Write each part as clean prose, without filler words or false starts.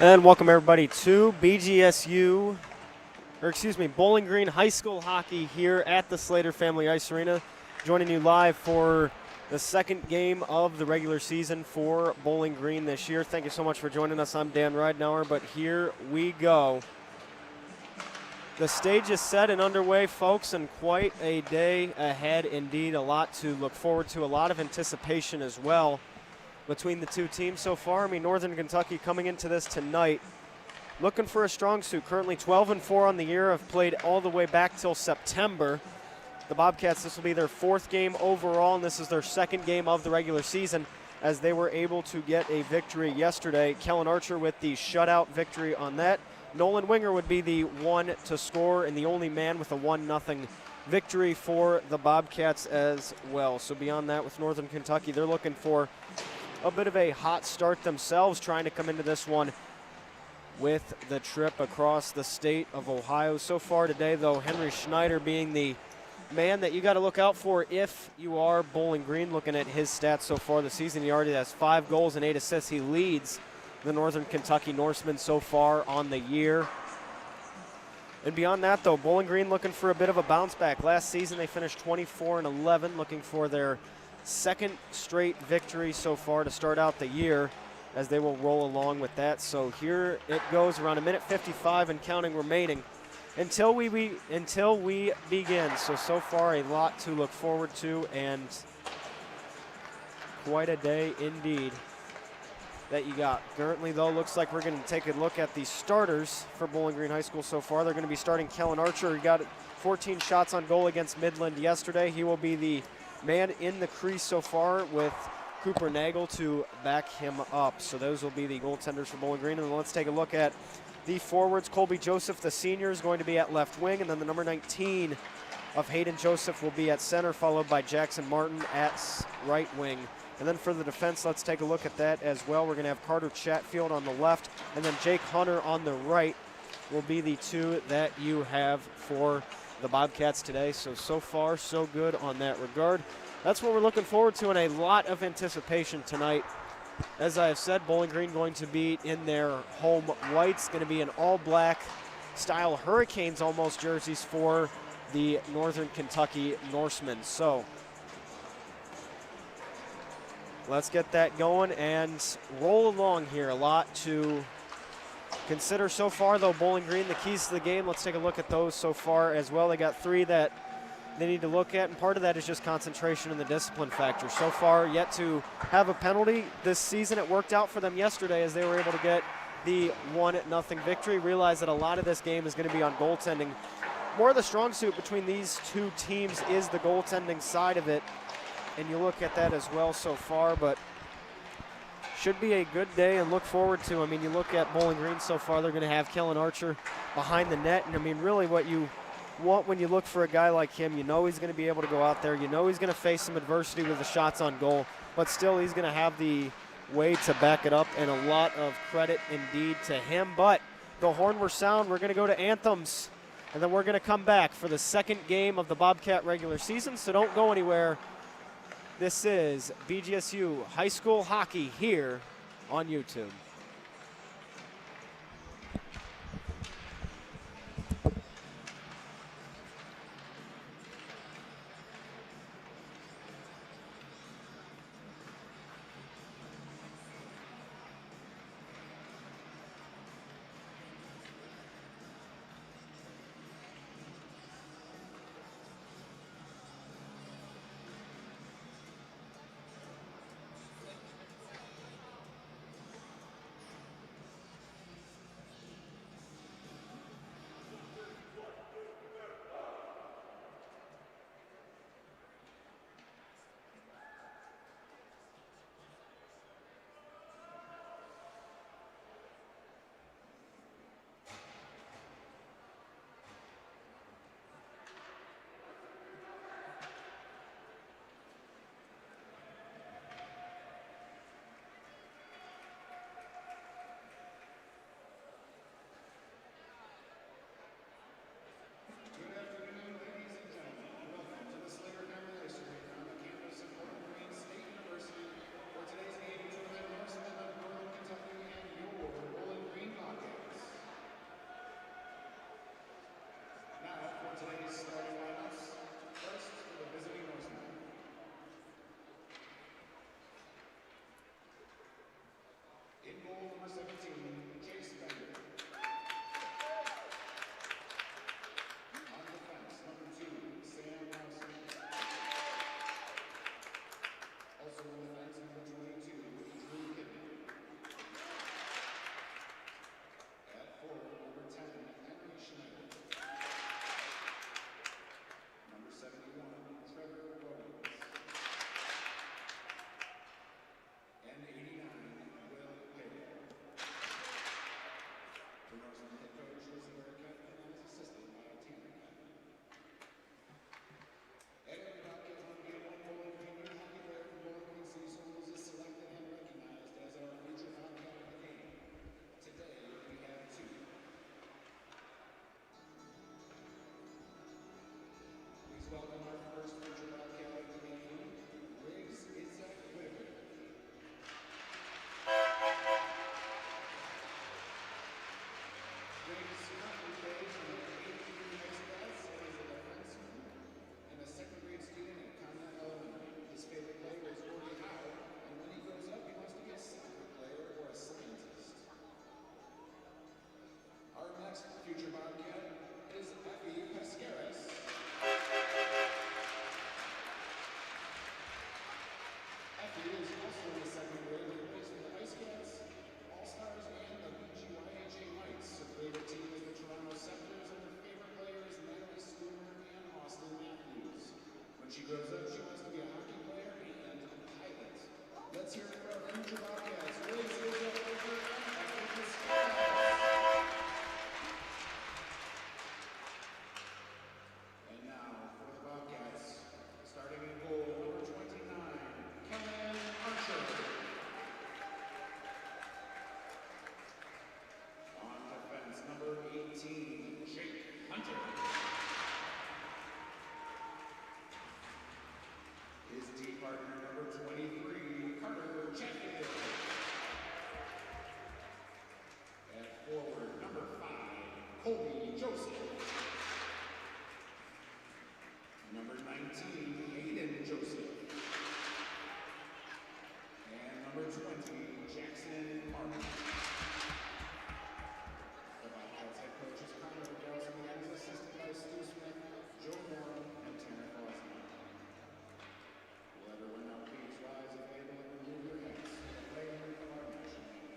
And welcome everybody to Bowling Green High School Hockey here at the Slater Family Ice Arena. Joining you live for the second game of the regular season for Bowling Green this year. Thank you so much for joining us. I'm Dan Ridenour, but here we go. The stage is set and underway, folks, and quite a day ahead indeed. A lot to look forward to, a lot of anticipation as well between the two teams so far. Northern Kentucky coming into this tonight looking for a strong suit. Currently 12-4 on the year, have played all the way back till September. The Bobcats, this will be their fourth game overall, and this is their second game of the regular season as they were able to get a victory yesterday. Kellen Archer with the shutout victory on that. Nolan Winger would be the one to score and the only man with a 1-0 victory for the Bobcats as well. So beyond that, with Northern Kentucky, they're looking for a bit of a hot start themselves, trying to come into this one with the trip across the state of Ohio. So far today, though, Henry Schneider being the man that you got to look out for if you are Bowling Green. Looking at his stats so far this season, he already has 5 goals and 8 assists. He leads the Northern Kentucky Norsemen so far on the year. And beyond that, though, Bowling Green looking for a bit of a bounce back. Last season, they finished 24-11, looking for their second straight victory so far to start out the year, as they will roll along with that. So here it goes, around 1:55 and counting remaining until we begin. So far a lot to look forward to, and quite a day indeed that you got. Currently, though, looks like we're going to take a look at the starters for Bowling Green High School so far. They're going to be starting Kellen Archer. He got 14 shots on goal against Midland yesterday. He will be the man in the crease so far with Cooper Nagel to back him up. So those will be the goaltenders for Bowling Green. And then let's take a look at the forwards. Colby Joseph, the senior, is going to be at left wing, and then the number 19 of Hayden Joseph will be at center, followed by Jackson Martin at right wing. And then for the defense, let's take a look at that as well. We're going to have Carter Chatfield on the left, and then Jake Hunter on the right will be the two that you have for the Bobcats today. So far, so good on that regard. That's what we're looking forward to, and a lot of anticipation tonight. As I have said, Bowling Green going to be in their home whites, going to be an all-black style Hurricanes almost jerseys for the Northern Kentucky Norsemen. So let's get that going and roll along here. A lot to consider so far, though. Bowling Green, the keys to the game, let's take a look at those so far as well. They got 3 that they need to look at, and part of that is just concentration and the discipline factor. So far, yet to have a penalty this season. It worked out for them yesterday as they were able to get the 1-0 victory. Realize that a lot of this game is going to be on goaltending. More of the strong suit between these two teams is the goaltending side of it, and you look at that as well so far, but should be a good day and look forward to. You look at Bowling Green so far, they're going to have Kellen Archer behind the net, and really what you want when you look for a guy like him, you know he's going to be able to go out there, you know he's going to face some adversity with the shots on goal, but still he's going to have the way to back it up, and a lot of credit indeed to him. But the horn will sound, we're going to go to anthems, and then we're going to come back for the second game of the Bobcat regular season, so don't go anywhere. This is BGSU High School Hockey here on YouTube. future Bobcat is Effie Pescaris. Effie is also in the second grade and plays for the Ice Cats, All-Stars, and the BGYHA Knights. Her favorite team is the Toronto Sectors, and her favorite players Natalie Schooner and Austin Matthews. When she grows up, she wants to be a hockey player and a pilot. Let's hear it for our future Bobcats. Raise your hand over Effie Pescaris. And now for the Bobcats, starting in goal, number 29, Kellen Archer. On defense, number 18, Jake Hunter. His team partner, number 23, Carter Chatfield. At forward, number 5, Colby Joseph. Number 19, Hayden Joseph. And number 20, Jackson Martin. The Bobcats head coach is Connor Delson and is assisted by Stu Smith, Joe Moore, and Tanner Fosner. Will everyone now please rise if able and remove your hats for the flag of our national anthem.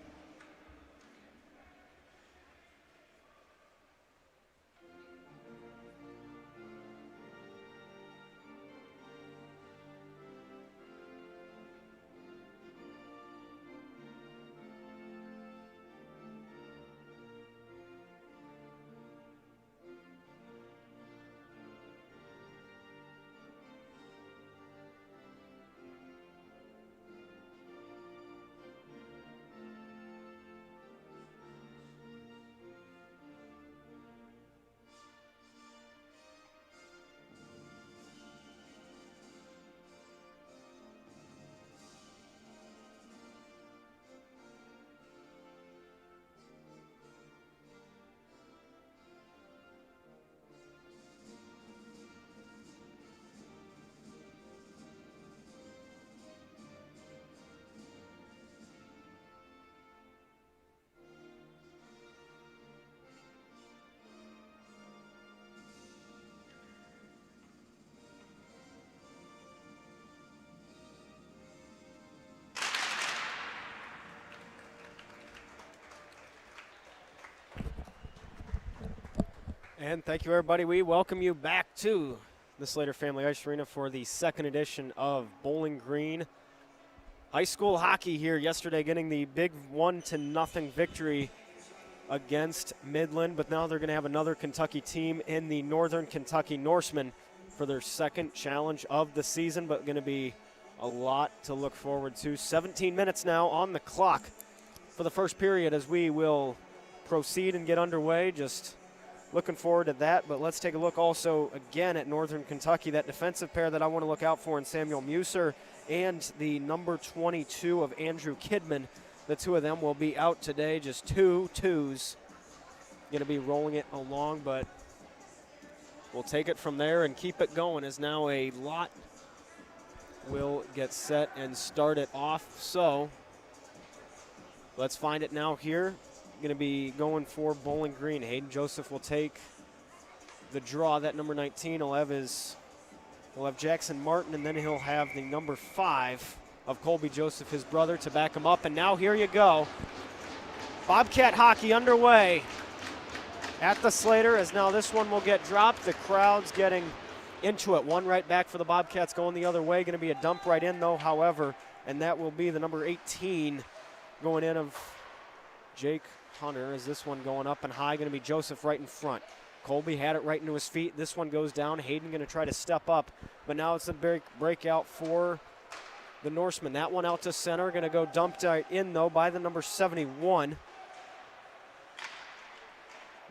And thank you, everybody. We welcome you back to the Slater Family Ice Arena for the second edition of Bowling Green high school hockey here yesterday, getting the big 1-0 victory against Midland. But now they're going to have another Kentucky team in the Northern Kentucky Norsemen for their second challenge of the season, but going to be a lot to look forward to. 17 minutes now on the clock for the first period as we will proceed and get underway. Just looking forward to that, but let's take a look also again at Northern Kentucky, that defensive pair that I want to look out for in Samuel Muser and the number 22 of Andrew Kidman. The two of them will be out today, just two twos. Going to be rolling it along, but we'll take it from there and keep it going as now a lot will get set and start it off. So let's find it now here. Going to be going for Bowling Green. Hayden Joseph will take the draw. That number 19 will have Jackson Martin, and then he'll have the number 5 of Colby Joseph, his brother, to back him up. And now here you go. Bobcat hockey underway at the Slater, as now this one will get dropped. The crowd's getting into it. One right back for the Bobcats going the other way. Going to be a dump right in, though, however, and that will be the number 18 going in of Jake Hunter, as this one going up and high. Going to be Joseph right in front. Colby had it right into his feet. This one goes down. Hayden going to try to step up, but now it's a breakout for the Norsemen. That one out to center. Going to go dumped in, though, by the number 71.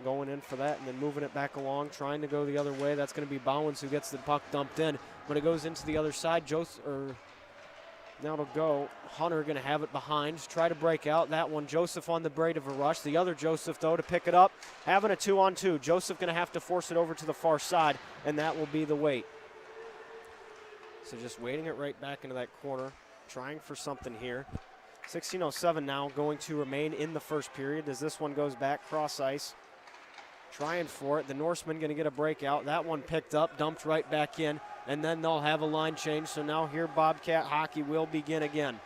Going in for that and then moving it back along, trying to go the other way. That's going to be Bowens who gets the puck dumped in, but it goes into the other side. Now it'll go. Hunter going to have it behind. Try to break out. That one, Joseph on the braid of a rush. The other Joseph, though, to pick it up. Having a 2-on-2. Joseph going to have to force it over to the far side, and that will be the wait. So just waiting it right back into that corner, trying for something here. 16:07 now going to remain in the first period as this one goes back cross ice. trying for it. The Norsemen going to get a breakout. That one picked up, dumped right back in, and then they'll have a line change. So now here Bobcat hockey will begin again.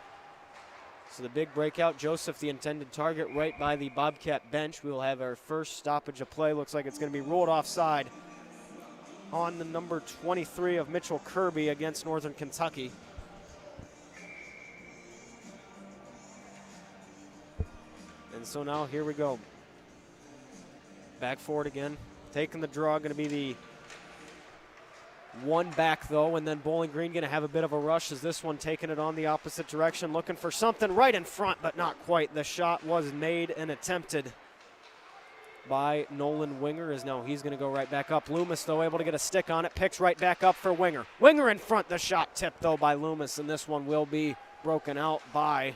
So the big breakout, Joseph, the intended target, right by the Bobcat bench. We will have our first stoppage of play. Looks like it's going to be ruled offside on the number 23 of Mitchell Kirby against Northern Kentucky. And so now here we go. Back forward again. Taking the draw, going to be the one back though, and then Bowling Green going to have a bit of a rush as this one taking it on the opposite direction, looking for something right in front, but not quite. The shot was made and attempted by Nolan Winger, as now he's going to go right back up. Loomis, though, able to get a stick on it, picks right back up for Winger. Winger in front, the shot tipped, though, by Loomis, and this one will be broken out by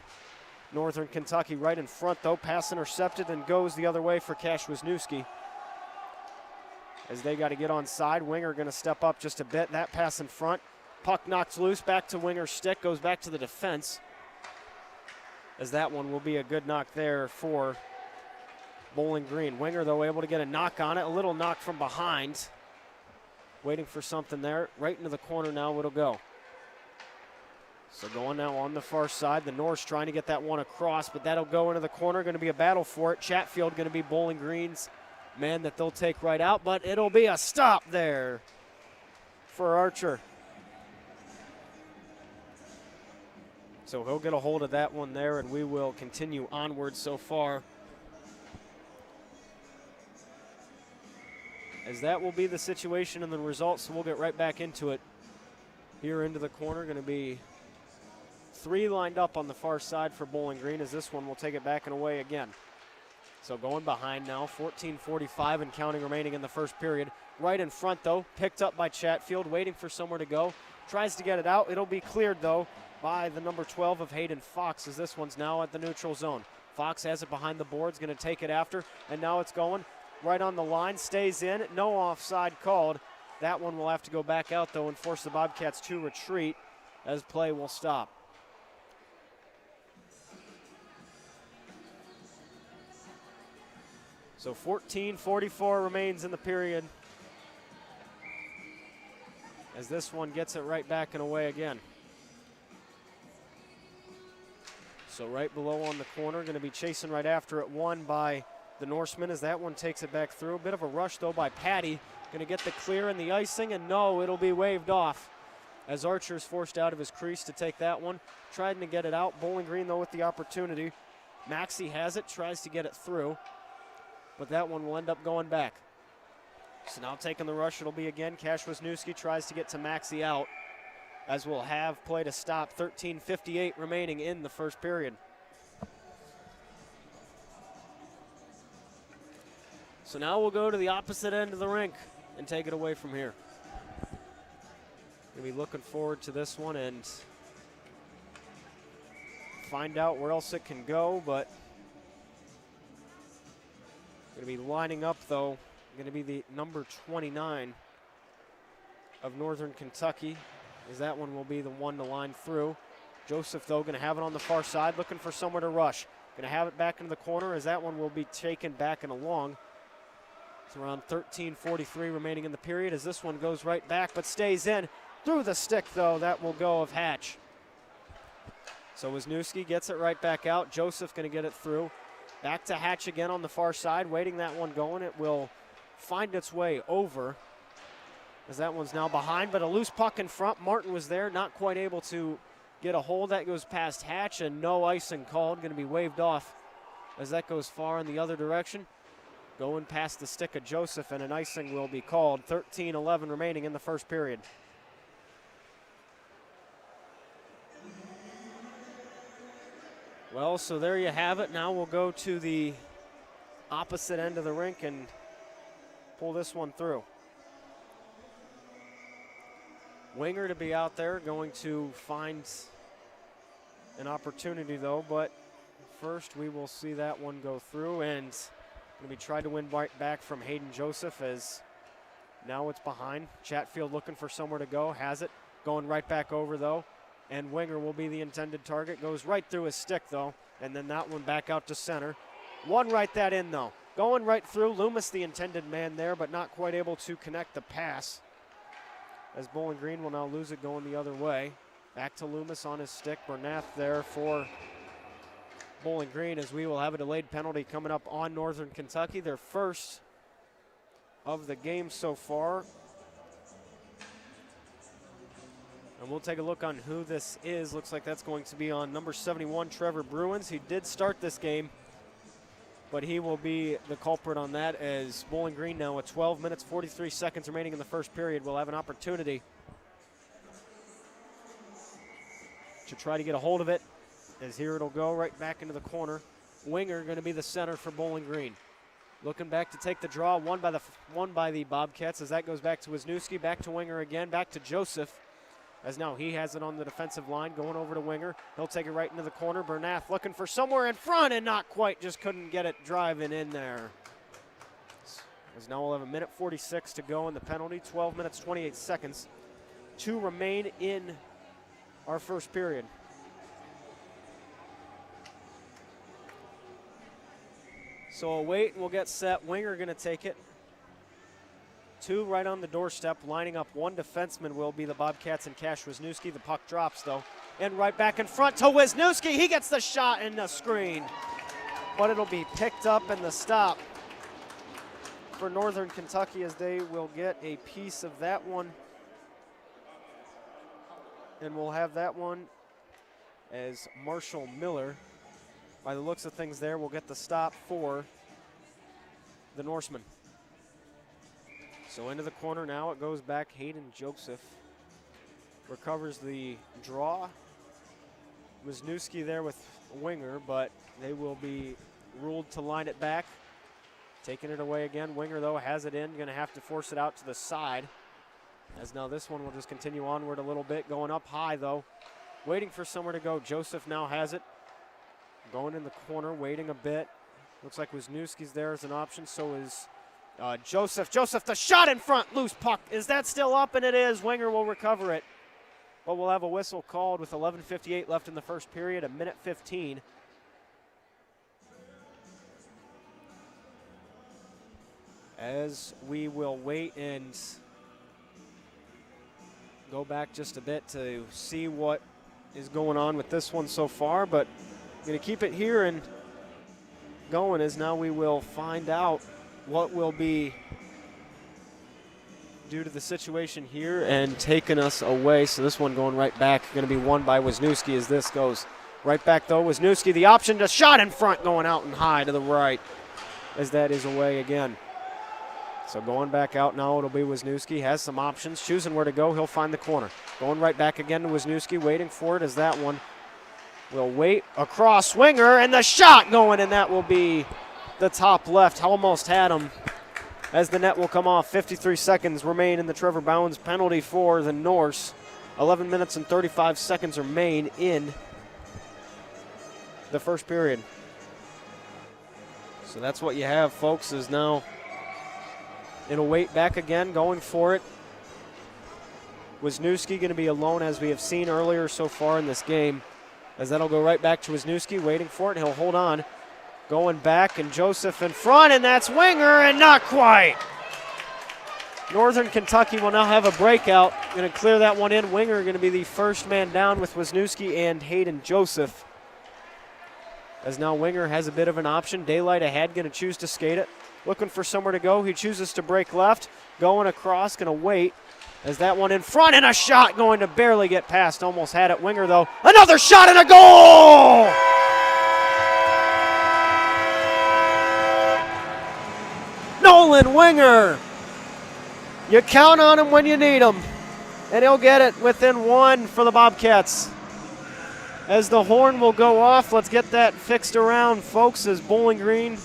Northern Kentucky. Right in front, though, pass intercepted and goes the other way for Cash Wisniewski. As they got to get on side, Winger going to step up just a bit. That pass in front. Puck knocks loose, back to Winger's stick, goes back to the defense. As that one will be a good knock there for Bowling Green. Winger, though, able to get a knock on it. A little knock from behind. Waiting for something there. Right into the corner now it'll go. So going now on the far side. The Norse trying to get that one across, but that'll go into the corner. Going to be a battle for it. Chatfield going to be Bowling Green's man that they'll take right out, but it'll be a stop there for Archer. So he'll get a hold of that one there, and we will continue onward so far. As that will be the situation and the results, so we'll get right back into it. Here into the corner, going to be 3 lined up on the far side for Bowling Green, as this one will take it back and away again. So going behind now, 14:45 and counting remaining in the first period. Right in front, though, picked up by Chatfield, waiting for somewhere to go. Tries to get it out. It'll be cleared, though, by the number 12 of Hayden Fox, as this one's now at the neutral zone. Fox has it behind the boards, going to take it after, and now it's going right on the line, stays in. No offside called. That one will have to go back out, though, and force the Bobcats to retreat as play will stop. So 14:44 remains in the period as this one gets it right back and away again. So right below on the corner, going to be chasing right after it, one by the Norsemen as that one takes it back through. A bit of a rush, though, by Patty. Going to get the clear and the icing, and no, it'll be waved off as Archer's forced out of his crease to take that one. Trying to get it out. Bowling Green, though, with the opportunity. Maxey has it, tries to get it through, but that one will end up going back. So now taking the rush, it'll be again. Cash Wisniewski tries to get to Maxey out, as we'll have play to stop. 13:58 remaining in the first period. So now we'll go to the opposite end of the rink and take it away from here. Gonna be looking forward to this one and find out where else it can go, but going to be lining up, though, going to be the number 29 of Northern Kentucky, as that one will be the one to line through. Joseph, though, going to have it on the far side, looking for somewhere to rush. Going to have it back into the corner, as that one will be taken back and along. It's around 13:43 remaining in the period, as this one goes right back, but stays in. Through the stick, though, that will go of Hatch. So Wisniewski gets it right back out. Joseph going to get it through. Back to Hatch again on the far side, waiting that one going. It will find its way over, as that one's now behind, but a loose puck in front. Martin was there, not quite able to get a hold. That goes past Hatch, and no icing called. Going to be waved off as that goes far in the other direction. Going past the stick of Joseph, and an icing will be called. 13:11 remaining in the first period. Well, so there you have it. Now we'll go to the opposite end of the rink and pull this one through. Winger to be out there, going to find an opportunity, though, but first we will see that one go through, and going to be trying to win right back from Hayden Joseph, as now it's behind. Chatfield looking for somewhere to go, has it, going right back over, though. And Winger will be the intended target. Goes right through his stick, though. And then that one back out to center. One right that in, though. Going right through. Loomis the intended man there, but not quite able to connect the pass. As Bowling Green will now lose it going the other way. Back to Loomis on his stick. Bernath there for Bowling Green, as we will have a delayed penalty coming up on Northern Kentucky. Their first of the game so far. And we'll take a look on who this is. Looks like that's going to be on number 71, Trevor Bruins. He did start this game, but he will be the culprit on that, as Bowling Green now with 12 minutes, 43 seconds remaining in the first period will have an opportunity to try to get a hold of it, as here it'll go right back into the corner. Winger going to be the center for Bowling Green. Looking back to take the draw, won by the Bobcats, as that goes back to Wisniewski, back to Winger again, back to Joseph, as now he has it on the defensive line, going over to Winger. He'll take it right into the corner. Bernath looking for somewhere in front and not quite, just couldn't get it driving in there. As now we'll have a minute 46 to go in the penalty, 12 minutes, 28 seconds to remain in our first period. So a wait, we'll get set. Winger going to take it. Two right on the doorstep, lining up. One defenseman will be the Bobcats and Cash Wisniewski. The puck drops, though, and right back in front to Wisniewski. He gets the shot and the screen, but it'll be picked up in the stop for Northern Kentucky, as they will get a piece of that one. And we'll have that one as Marshall Miller, by the looks of things there, will get the stop for the Norsemen. So into the corner now, it goes back. Hayden Joseph recovers the draw. Wisniewski there with Winger, but they will be ruled to line it back. Taking it away again. Winger, though, has it in. Going to have to force it out to the side, as now this one will just continue onward a little bit. Going up high, though. Waiting for somewhere to go. Joseph now has it. Going in the corner, waiting a bit. Looks like Wisniewski's there as an option. So is Joseph. Joseph, the shot in front. Loose puck. Is that still up? And it is. Winger will recover it. But we'll have a whistle called with 11:58 left in the first period, a minute 15. As we will wait and go back just a bit to see what is going on with this one so far, but I'm going to keep it here and going, as now we will find out what will be due to the situation here and taking us away. So this one going right back, going to be won by Wisniewski, as this goes right back, though. Wisniewski, the option to shot in front, going out and high to the right, as that is away again. So going back out now, it'll be Wisniewski. Has some options, choosing where to go. He'll find the corner. Going right back again to Wisniewski, waiting for it, as that one will wait. Across, Winger, and the shot going, and that will be the top left. Almost had him, as the net will come off. 53 seconds remain in the Trevor Bowens penalty for the Norse. 11 minutes and 35 seconds remain in the first period. So that's what you have, folks, is now it'll wait back again, going for it. Wisniewski going to be alone, as we have seen earlier so far in this game, as that'll go right back to Wisniewski, waiting for it. He'll hold on. Going back, and Joseph in front, and that's Winger, and not quite. Northern Kentucky will now have a breakout. Going to clear that one in. Winger going to be the first man down with Wisniewski and Hayden Joseph, as now Winger has a bit of an option. Daylight ahead, going to choose to skate it. Looking for somewhere to go. He chooses to break left. Going across, going to wait. As that one in front, and a shot going to barely get past. Almost had it. Winger, though. Another shot and a goal! Nolan Winger. You count on him when you need him, and he'll get it within one for the Bobcats. As the horn will go off, let's get that fixed around, folks, as Bowling Green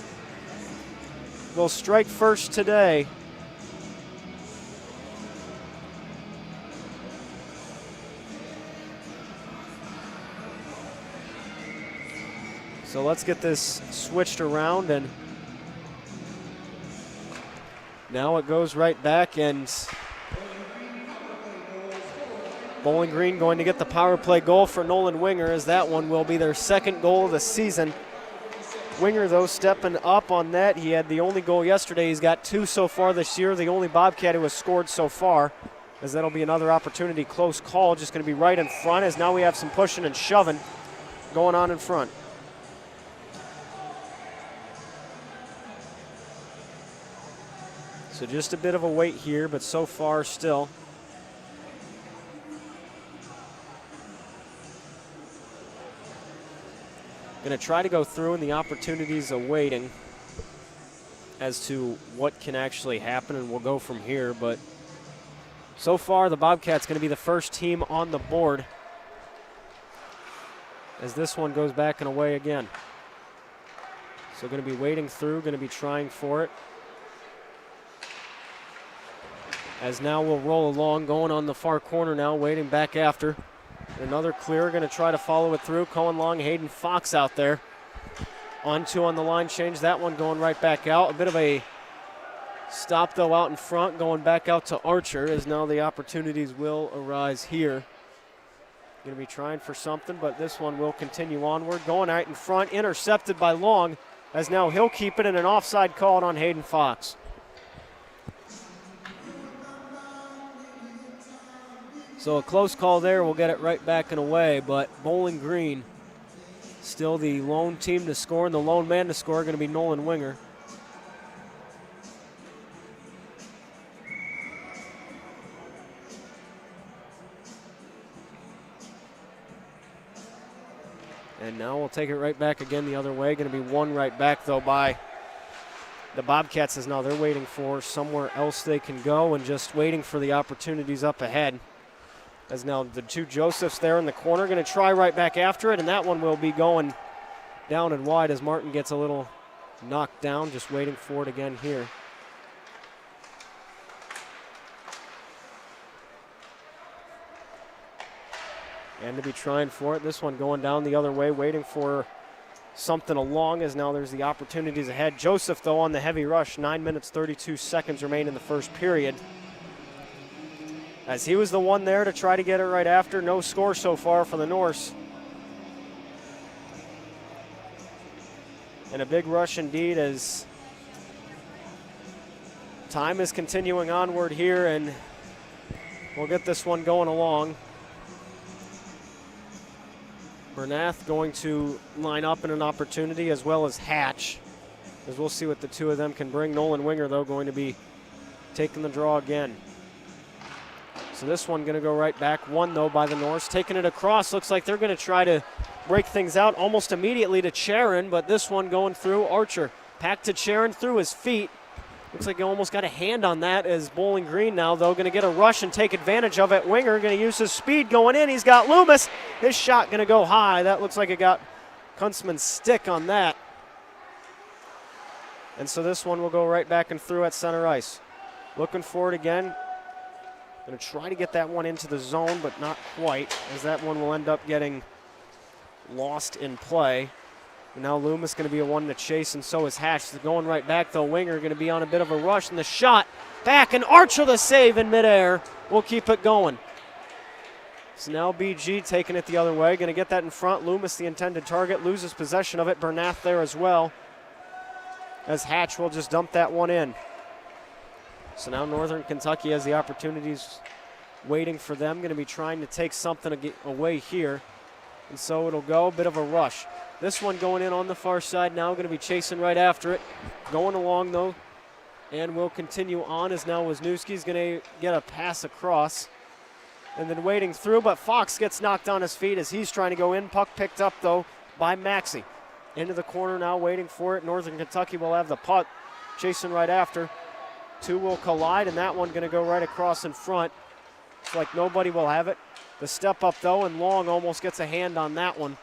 will strike first today. So let's get this switched around, and now it goes right back, and Bowling Green going to get the power play goal for Nolan Winger, as that one will be their second goal of the season. Winger, though, stepping up on that. He had the only goal yesterday. He's got 2 so far this year, the only Bobcat who has scored so far, as that'll be another opportunity. Close call, just going to be right in front, as now we have some pushing and shoving going on in front. So just a bit of a wait here, but so far still. Going to try to go through, and the opportunities awaiting as to what can actually happen, and we'll go from here. But so far, the Bobcats going to be the first team on the board as this one goes back and away again. So going to be waiting through, going to be trying for it. As now we'll roll along, going on the far corner now, waiting back after. Another clear, going to try to follow it through. Cohen Long, Hayden Fox out there. On 2 on the line change. That one going right back out. A bit of a stop, though, out in front, going back out to Archer, as now the opportunities will arise here. Going to be trying for something, but this one will continue onward. Going out in front, intercepted by Long, as now he'll keep it, and an offside called on Hayden Fox. So a close call there. We'll get it right back and away, but Bowling Green still the lone team to score, and the lone man to score going to be Nolan Winger. And now we'll take it right back again the other way. Going to be one right back, though, by the Bobcats, as now they're waiting for somewhere else they can go and just waiting for the opportunities up ahead. As now the 2 Josephs there in the corner, going to try right back after it, and that one will be going down and wide as Martin gets a little knocked down, just waiting for it again here. And to be trying for it, this one going down the other way, waiting for something along, as now there's the opportunities ahead. Joseph, though, on the heavy rush, 9 minutes, 32 seconds remain in the first period. As he was the one there to try to get it right after. No score so far for the Norse. And a big rush indeed, as time is continuing onward here, and we'll get this one going along. Bernath going to line up in an opportunity, as well as Hatch, as we'll see what the 2 of them can bring. Nolan Winger, though, going to be taking the draw again. So this one going to go right back. 1, though, by the Norse. Taking it across. Looks like they're going to try to break things out almost immediately to Charon, but this one going through Archer. Packed to Charon through his feet. Looks like he almost got a hand on that, as Bowling Green now, though, going to get a rush and take advantage of it. Winger going to use his speed going in. He's got Loomis. His shot going to go high. That looks like it got Kunstman's stick on that. And so this one will go right back and through at center ice. Looking for it again. Going to try to get that one into the zone, but not quite, as that one will end up getting lost in play. And now Loomis going to be a one to chase, and so is Hatch. So going right back, though. Winger going to be on a bit of a rush, and the shot back, and Archer the save in midair. We'll keep it going. So now BG taking it the other way. Going to get that in front. Loomis, the intended target, loses possession of it. Bernath there as well, as Hatch will just dump that one in. So now Northern Kentucky has the opportunities waiting for them. Going to be trying to take something away here. And so it'll go, a bit of a rush. This one going in on the far side now, going to be chasing right after it. Going along, though, and will continue on, as now Wisniewski's going to get a pass across. And then waiting through, but Fox gets knocked on his feet as he's trying to go in. Puck picked up, though, by Maxey. Into the corner now, waiting for it. Northern Kentucky will have the puck, chasing right after. 2 will collide, and that one going to go right across in front. It's like nobody will have it. The step up, though, and Long almost gets a hand on that one.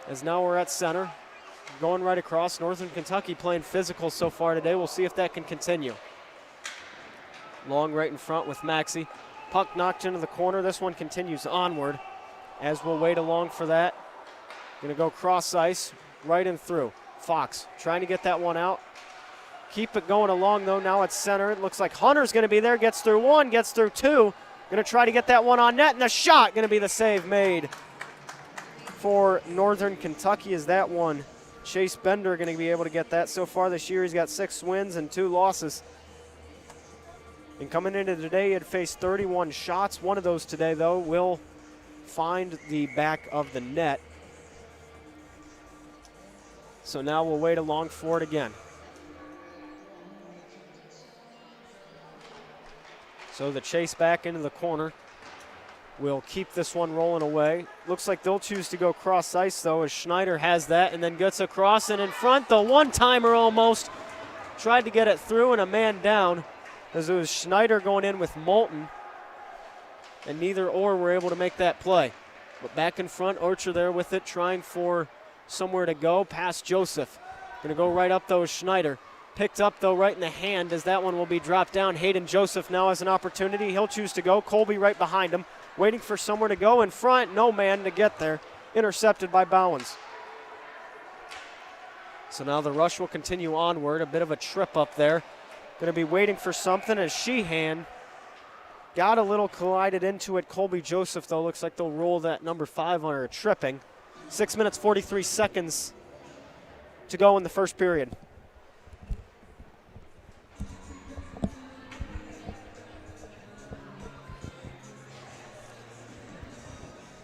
As now we're at center, going right across. Northern Kentucky playing physical so far today. We'll see if that can continue. Long right in front with Maxey. Puck knocked into the corner. This one continues onward, as we'll wait along for that. Going to go cross ice, right and through. Fox trying to get that one out. Keep it going along, though. Now it's center. It looks like Hunter's going to be there. Gets through 1, gets through 2. Going to try to get that one on net, and the shot going to be the save made for Northern Kentucky, as that one Chase Bender going to be able to get that. So far this year, he's got 6 wins and 2 losses. And coming into today, he had faced 31 shots. One of those today, though, will find the back of the net. So now we'll wait along for it again. So the chase back into the corner will keep this one rolling away. Looks like they'll choose to go cross ice, though, as Schneider has that and then gets across and in front. The one-timer almost tried to get it through and a man down, as it was Schneider going in with Moulton, and neither or were able to make that play. But back in front, Archer there with it, trying for somewhere to go past Joseph. Going to go right up, though, is Schneider. Picked up, though, right in the hand, as that one will be dropped down. Hayden Joseph now has an opportunity. He'll choose to go. Colby right behind him, waiting for somewhere to go in front. No man to get there. Intercepted by Bowens. So now the rush will continue onward. A bit of a trip up there. Going to be waiting for something as Sheehan got a little collided into it. Colby Joseph, though, looks like they'll roll that number 5 under a tripping. 6 minutes, 43 seconds to go in the first period.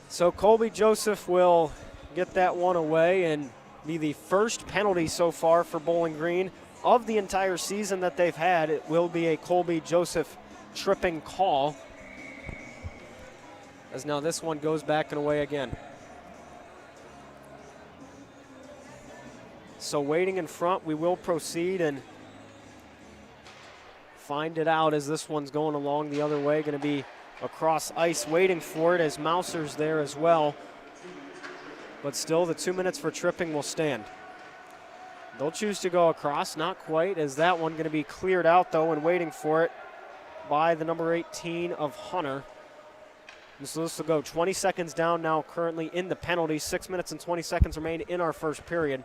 So Colby Joseph will get that one away and be the first penalty so far for Bowling Green of the entire season that they've had. It will be a Colby Joseph tripping call, as now this one goes back and away again. So waiting in front, we will proceed and find it out as this one's going along the other way. Going to be across ice waiting for it as Mouser's there as well. But still, the 2 minutes for tripping will stand. They'll choose to go across, not quite, as that one going to be cleared out, though, and waiting for it by the number 18 of Hunter. And so this will go 20 seconds down now, currently in the penalty. 6 minutes and 20 seconds remain in our first period.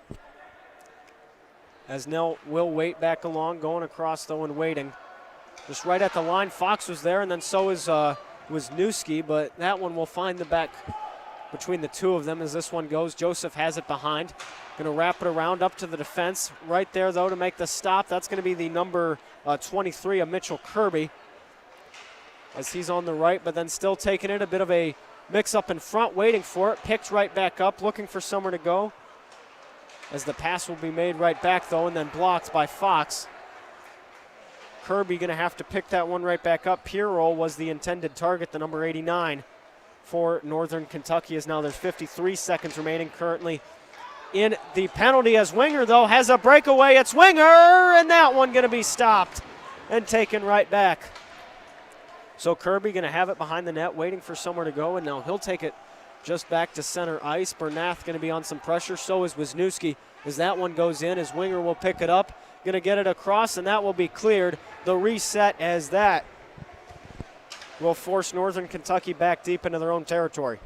As Nell will wait back along, going across, though, and waiting. Just right at the line, Fox was there, and then so is Wisniewski, but that one will find the back between the two of them as this one goes. Joseph has it behind. Going to wrap it around up to the defense. Right there, though, to make the stop. That's going to be the number 23 of Mitchell Kirby, as he's on the right, but then still taking it. A bit of a mix-up in front, waiting for it. Picked right back up, looking for somewhere to go, as the pass will be made right back, though, and then blocked by Fox. Kirby going to have to pick that one right back up. Pirro was the intended target, the number 89 for Northern Kentucky, as now there's 53 seconds remaining currently in the penalty, as Winger, though, has a breakaway. It's Winger, and that one going to be stopped and taken right back. So Kirby going to have it behind the net, waiting for somewhere to go, and now he'll take it just back to center ice. Bernath going to be on some pressure. So is Wisniewski, as that one goes in, as Winger will pick it up. Going to get it across, and that will be cleared. The reset, as that will force Northern Kentucky back deep into their own territory.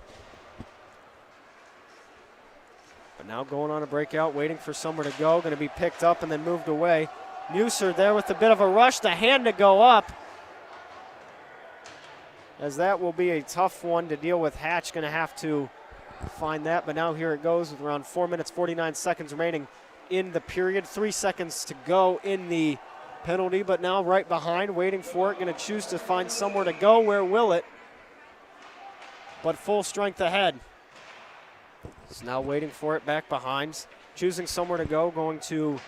But now going on a breakout, waiting for somewhere to go. Going to be picked up and then moved away. Muser there with a bit of a rush. The hand to go up, as that will be a tough one to deal with. Hatch going to have to find that, but now here it goes with around 4 minutes, 49 seconds remaining in the period. 3 seconds to go in the penalty, but now right behind, waiting for it. Going to choose to find somewhere to go. Where will it? But full strength ahead. So now waiting for it back behind. Choosing somewhere to go. Going to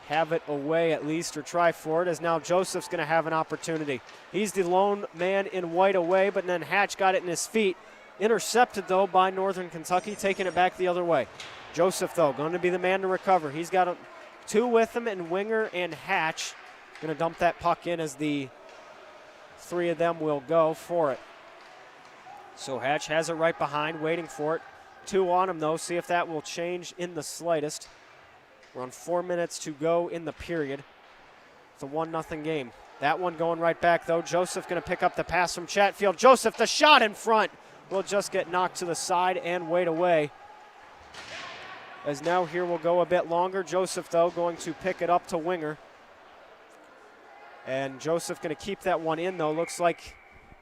have it away at least, or try for it, as now Joseph's going to have an opportunity. He's the lone man in white away, but then Hatch got it in his feet. Intercepted, though, by Northern Kentucky, taking it back the other way. Joseph, though, going to be the man to recover. He's got two with him, and Winger and Hatch going to dump that puck in, as the three of them will go for it. So Hatch has it right behind, waiting for it. 2 on him, though. See if that will change in the slightest. We're on 4 minutes to go in the period. It's a 1-0 game. That one going right back, though. Joseph going to pick up the pass from Chatfield. Joseph, the shot in front, will just get knocked to the side and wait away. As now here will go a bit longer. Joseph, though, going to pick it up to Winger. And Joseph going to keep that one in, though. Looks like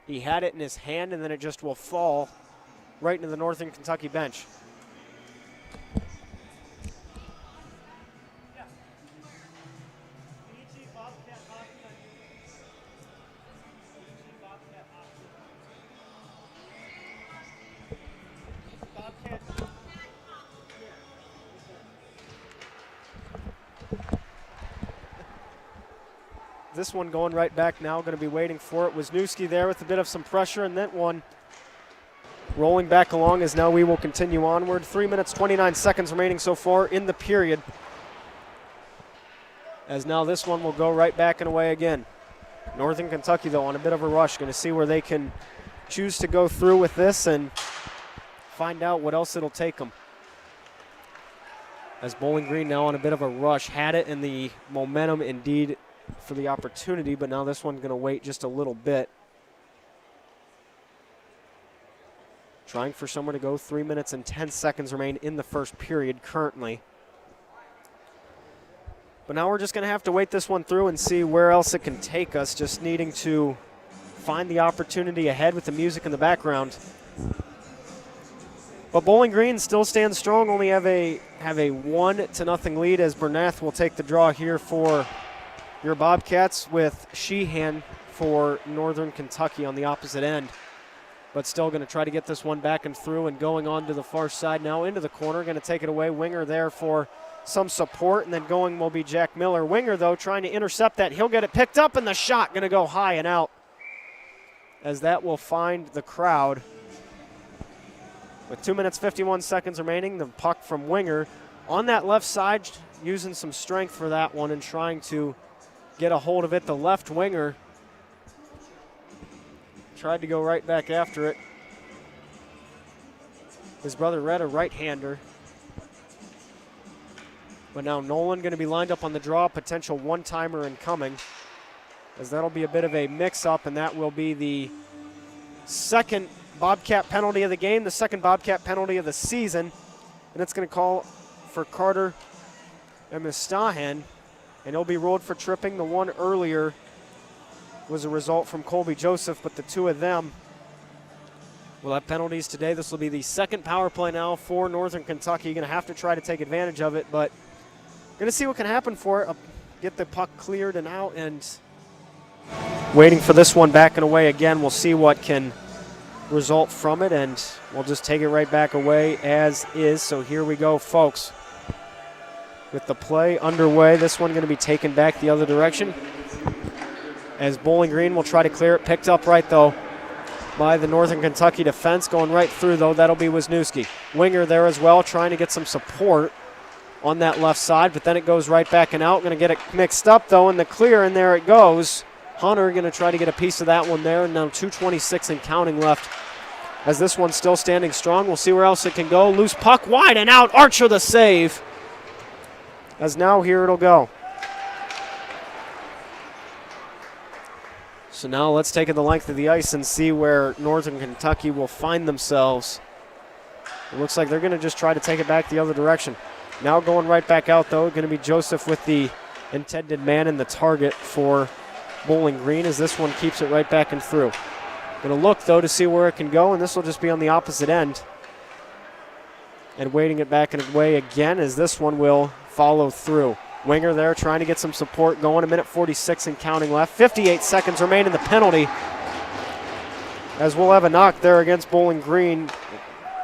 he had it in his hand, and then it just will fall right into the Northern Kentucky bench. this one going right back now, going to be waiting for it. Wisniewski there with a bit of some pressure, and that one rolling back along as now we will continue onward. 3 minutes, 29 seconds remaining so far in the period. As now this one will go right back and away again. Northern Kentucky, though, on a bit of a rush. Going to see where they can choose to go through with this and find out what else it'll take them. As Bowling Green now on a bit of a rush, had it and the momentum indeed for the opportunity, but now this one's going to wait just a little bit. Trying for somewhere to go. 3 minutes and 10 seconds remain in the first period currently. But now we're just going to have to wait this one through and see where else it can take us, just needing to find the opportunity ahead with the music in the background. But Bowling Green still stands strong, only have a 1-0 lead as Bernath will take the draw here for your Bobcats with Sheehan for Northern Kentucky on the opposite end. But still going to try to get this one back and through and going on to the far side now into the corner. Going to take it away. Winger there for some support, and then going will be Jack Miller. Winger, though, trying to intercept that. He'll get it picked up, and the shot going to go high and out as that will find the crowd. With 2 minutes, 51 seconds remaining, the puck from Winger on that left side, using some strength for that one and trying to get a hold of it. The left winger tried to go right back after it. His brother Red, a right-hander. But now Nolan going to be lined up on the draw, potential one-timer incoming, as that'll be a bit of a mix-up, and that will be the second Bobcat penalty of the game, the second Bobcat penalty of the season, and it's going to call for Carter Emistahan, and he'll be ruled for tripping. The one earlier was a result from Colby Joseph, but the two of them will have penalties today. This will be the second power play now for Northern Kentucky. Going to have to try to take advantage of it, but going to see what can happen for it. Get the puck cleared and out, and waiting for this one back and away again. We'll see what can result from it, and we'll just take it right back away as is. So here we go, folks. With the play underway, this one going to be taken back the other direction as Bowling Green will try to clear it. Picked up right, though, by the Northern Kentucky defense. Going right through, though, that'll be Wisniewski. Winger there as well, trying to get some support on that left side, but then it goes right back and out. Going to get it mixed up, though, in the clear, and there it goes. Hunter going to try to get a piece of that one there, and now 2:26 and counting left as this one's still standing strong. We'll see where else it can go. Loose puck wide and out. Archer the save. As now here it'll go. So now let's take it the length of the ice and see where Northern Kentucky will find themselves. It looks like they're going to just try to take it back the other direction. Now going right back out, though, going to be Joseph with the intended man in the target for Bowling Green as this one keeps it right back and through. Going to look, though, to see where it can go, and this will just be on the opposite end. And waiting it back and away again as this one will follow through. Winger there trying to get some support going. 1:46 and counting left. 58 seconds remain in the penalty as we'll have a knock there against Bowling Green.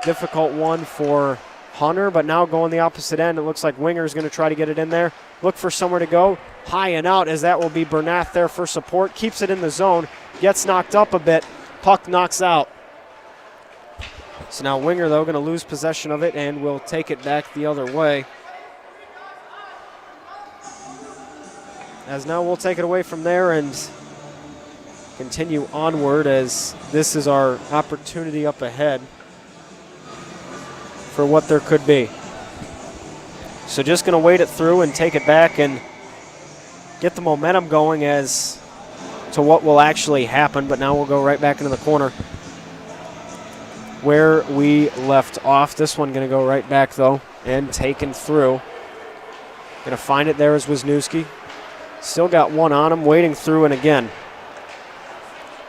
Difficult one for Hunter, but now going the opposite end. It looks like Winger is going to try to get it in there. Look for somewhere to go. High and out as that will be Bernath there for support. Keeps it in the zone. Gets knocked up a bit. Puck knocks out. So now Winger, though, going to lose possession of it and will take it back the other way. As now we'll take it away from there and continue onward as this is our opportunity up ahead for what there could be. So just going to wait it through and take it back and get the momentum going as to what will actually happen. But now we'll go right back into the corner where we left off. This one going to go right back, though, and taken through. Going to find it there is Wisniewski. Still got one on him, waiting through and again.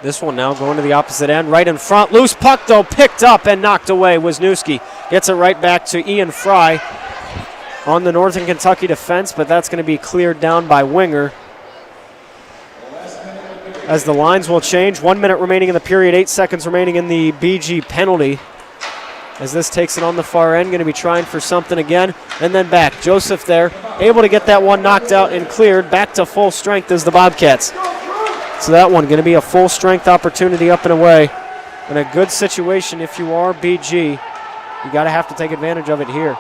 This one now going to the opposite end, right in front. Loose puck, though, picked up and knocked away. Wisniewski gets it right back to Ian Fry on the Northern Kentucky defense, but that's going to be cleared down by Winger. As the lines will change, 1 minute remaining in the period, 8 seconds remaining in the BG penalty. as this takes it on the far end. Going to be trying for something again, and then back. Joseph there, able to get that one knocked out and cleared. Back to full strength as the Bobcats. So that one going to be a full strength opportunity up and away. In a good situation if you are BG. You got to have to take advantage of it here.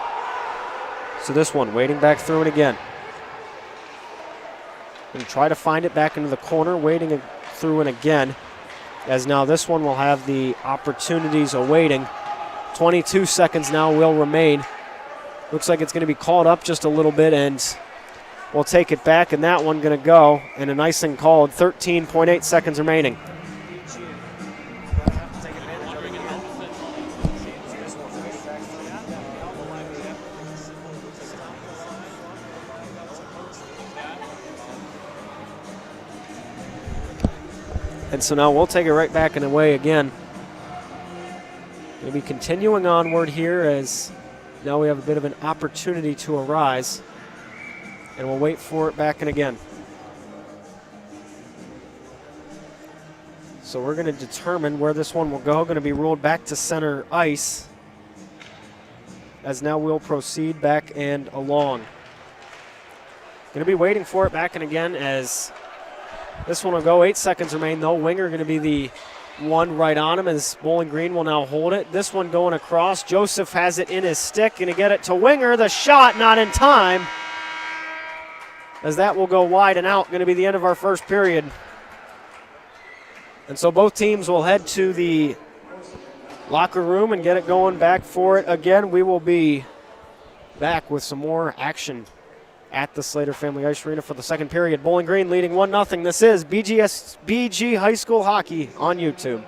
So this one waiting back through it again. And try to find it back into the corner, waiting through it again. As now this one will have the opportunities awaiting. 22 seconds now will remain. Looks like it's going to be called up just a little bit, and we'll take it back, and that one going to go, and a nice thing called. 13.8 seconds remaining. And so now we'll take it right back and away again. Going to be continuing onward here as now we have a bit of an opportunity to arise. And we'll wait for it back and again. So we're going to determine where this one will go. Going to be ruled back to center ice. As now we'll proceed back and along. Going to be waiting for it back and again as this one will go. 8 seconds remain though. Winger going to be the one right on him as Bowling Green will now hold it. This one going across. Joseph has it in his stick. Going to get it to Winger. The shot not in time, as that will go wide and out. Going to be the end of our first period. And so both teams will head to the locker room and get it going back for it again. We will be back with some more action at the Slater Family Ice Arena for the second period. Bowling Green leading 1-0. This is BG High School Hockey on YouTube.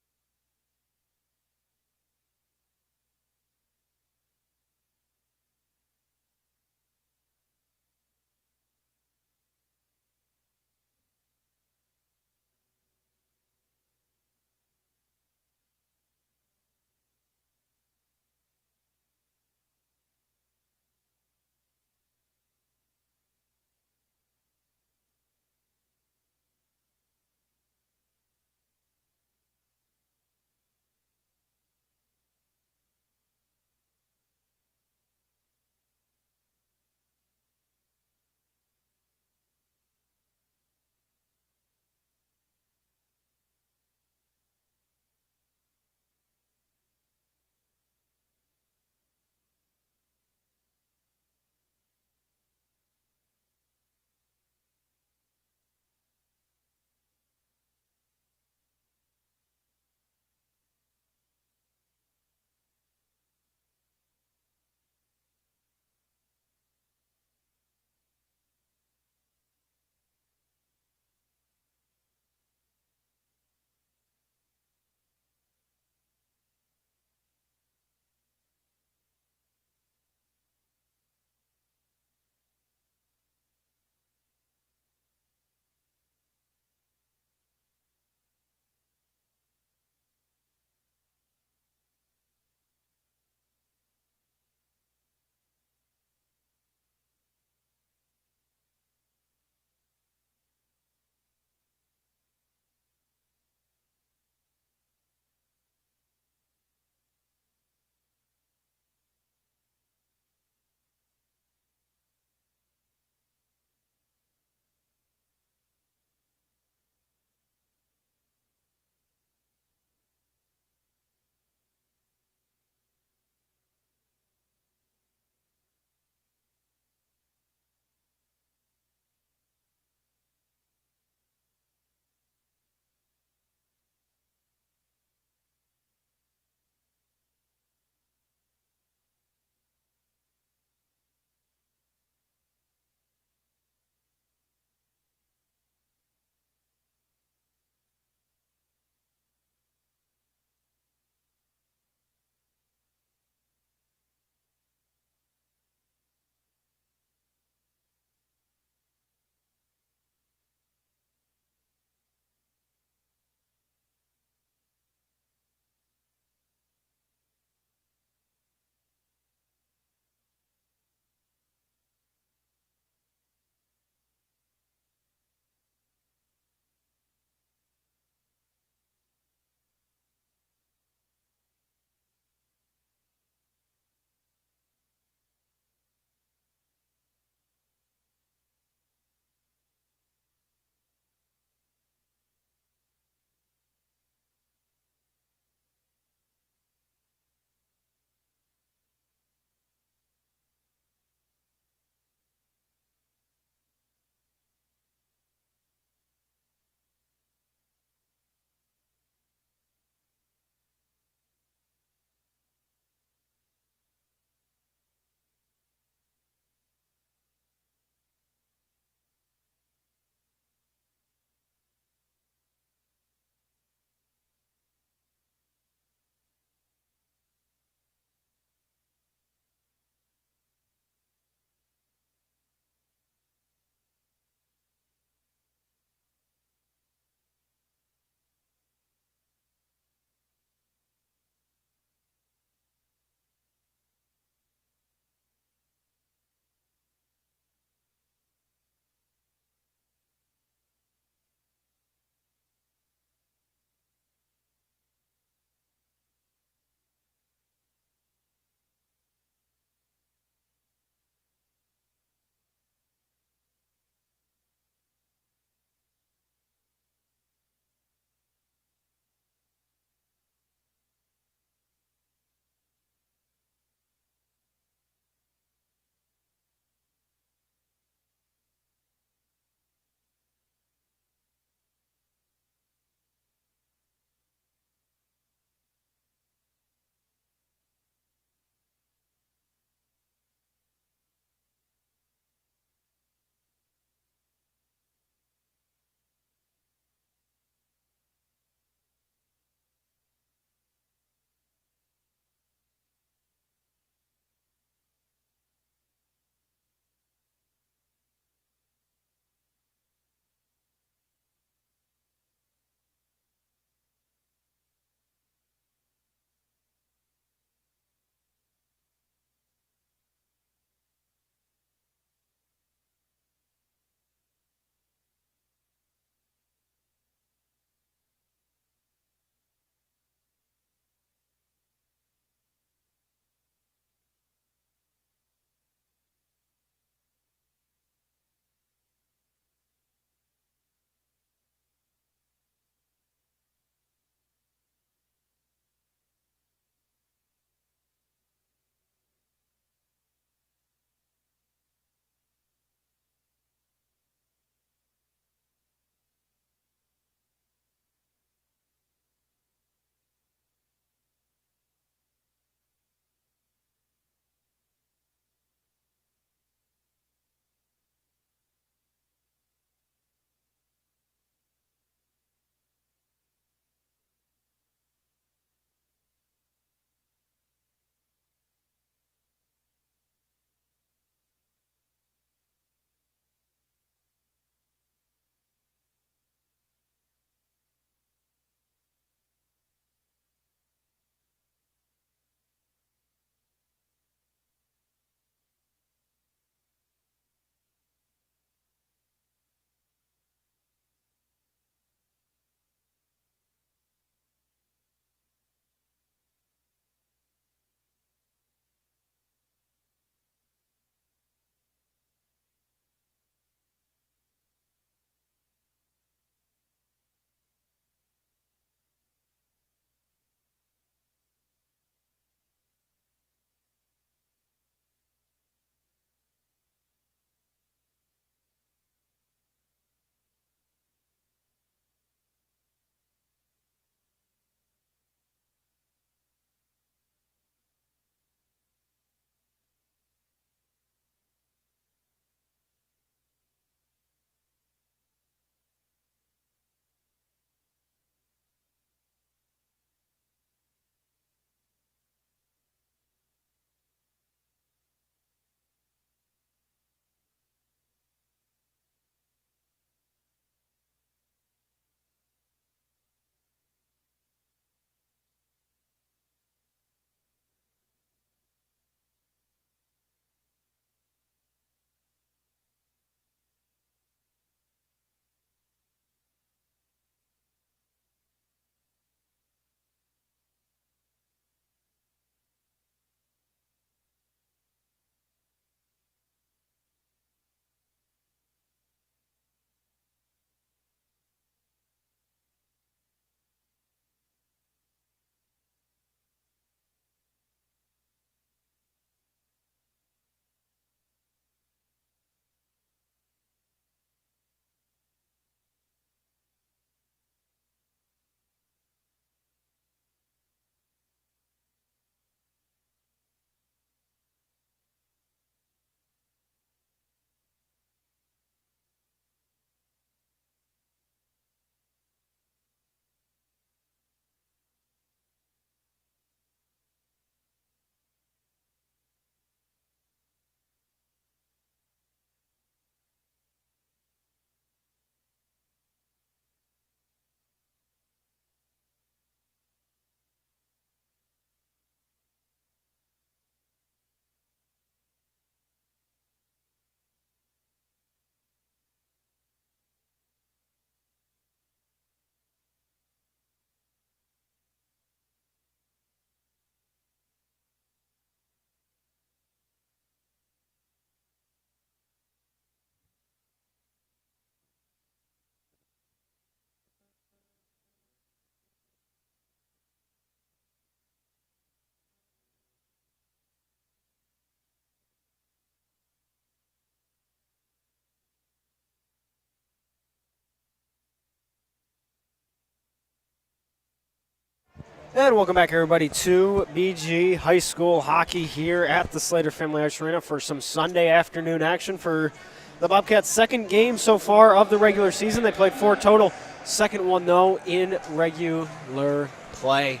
And welcome back, everybody, to BG High School Hockey here at the Slater Family Ice Arena for some Sunday afternoon action for the Bobcats' second game so far of the regular season. They played 4 total. Second one, though, in regular play.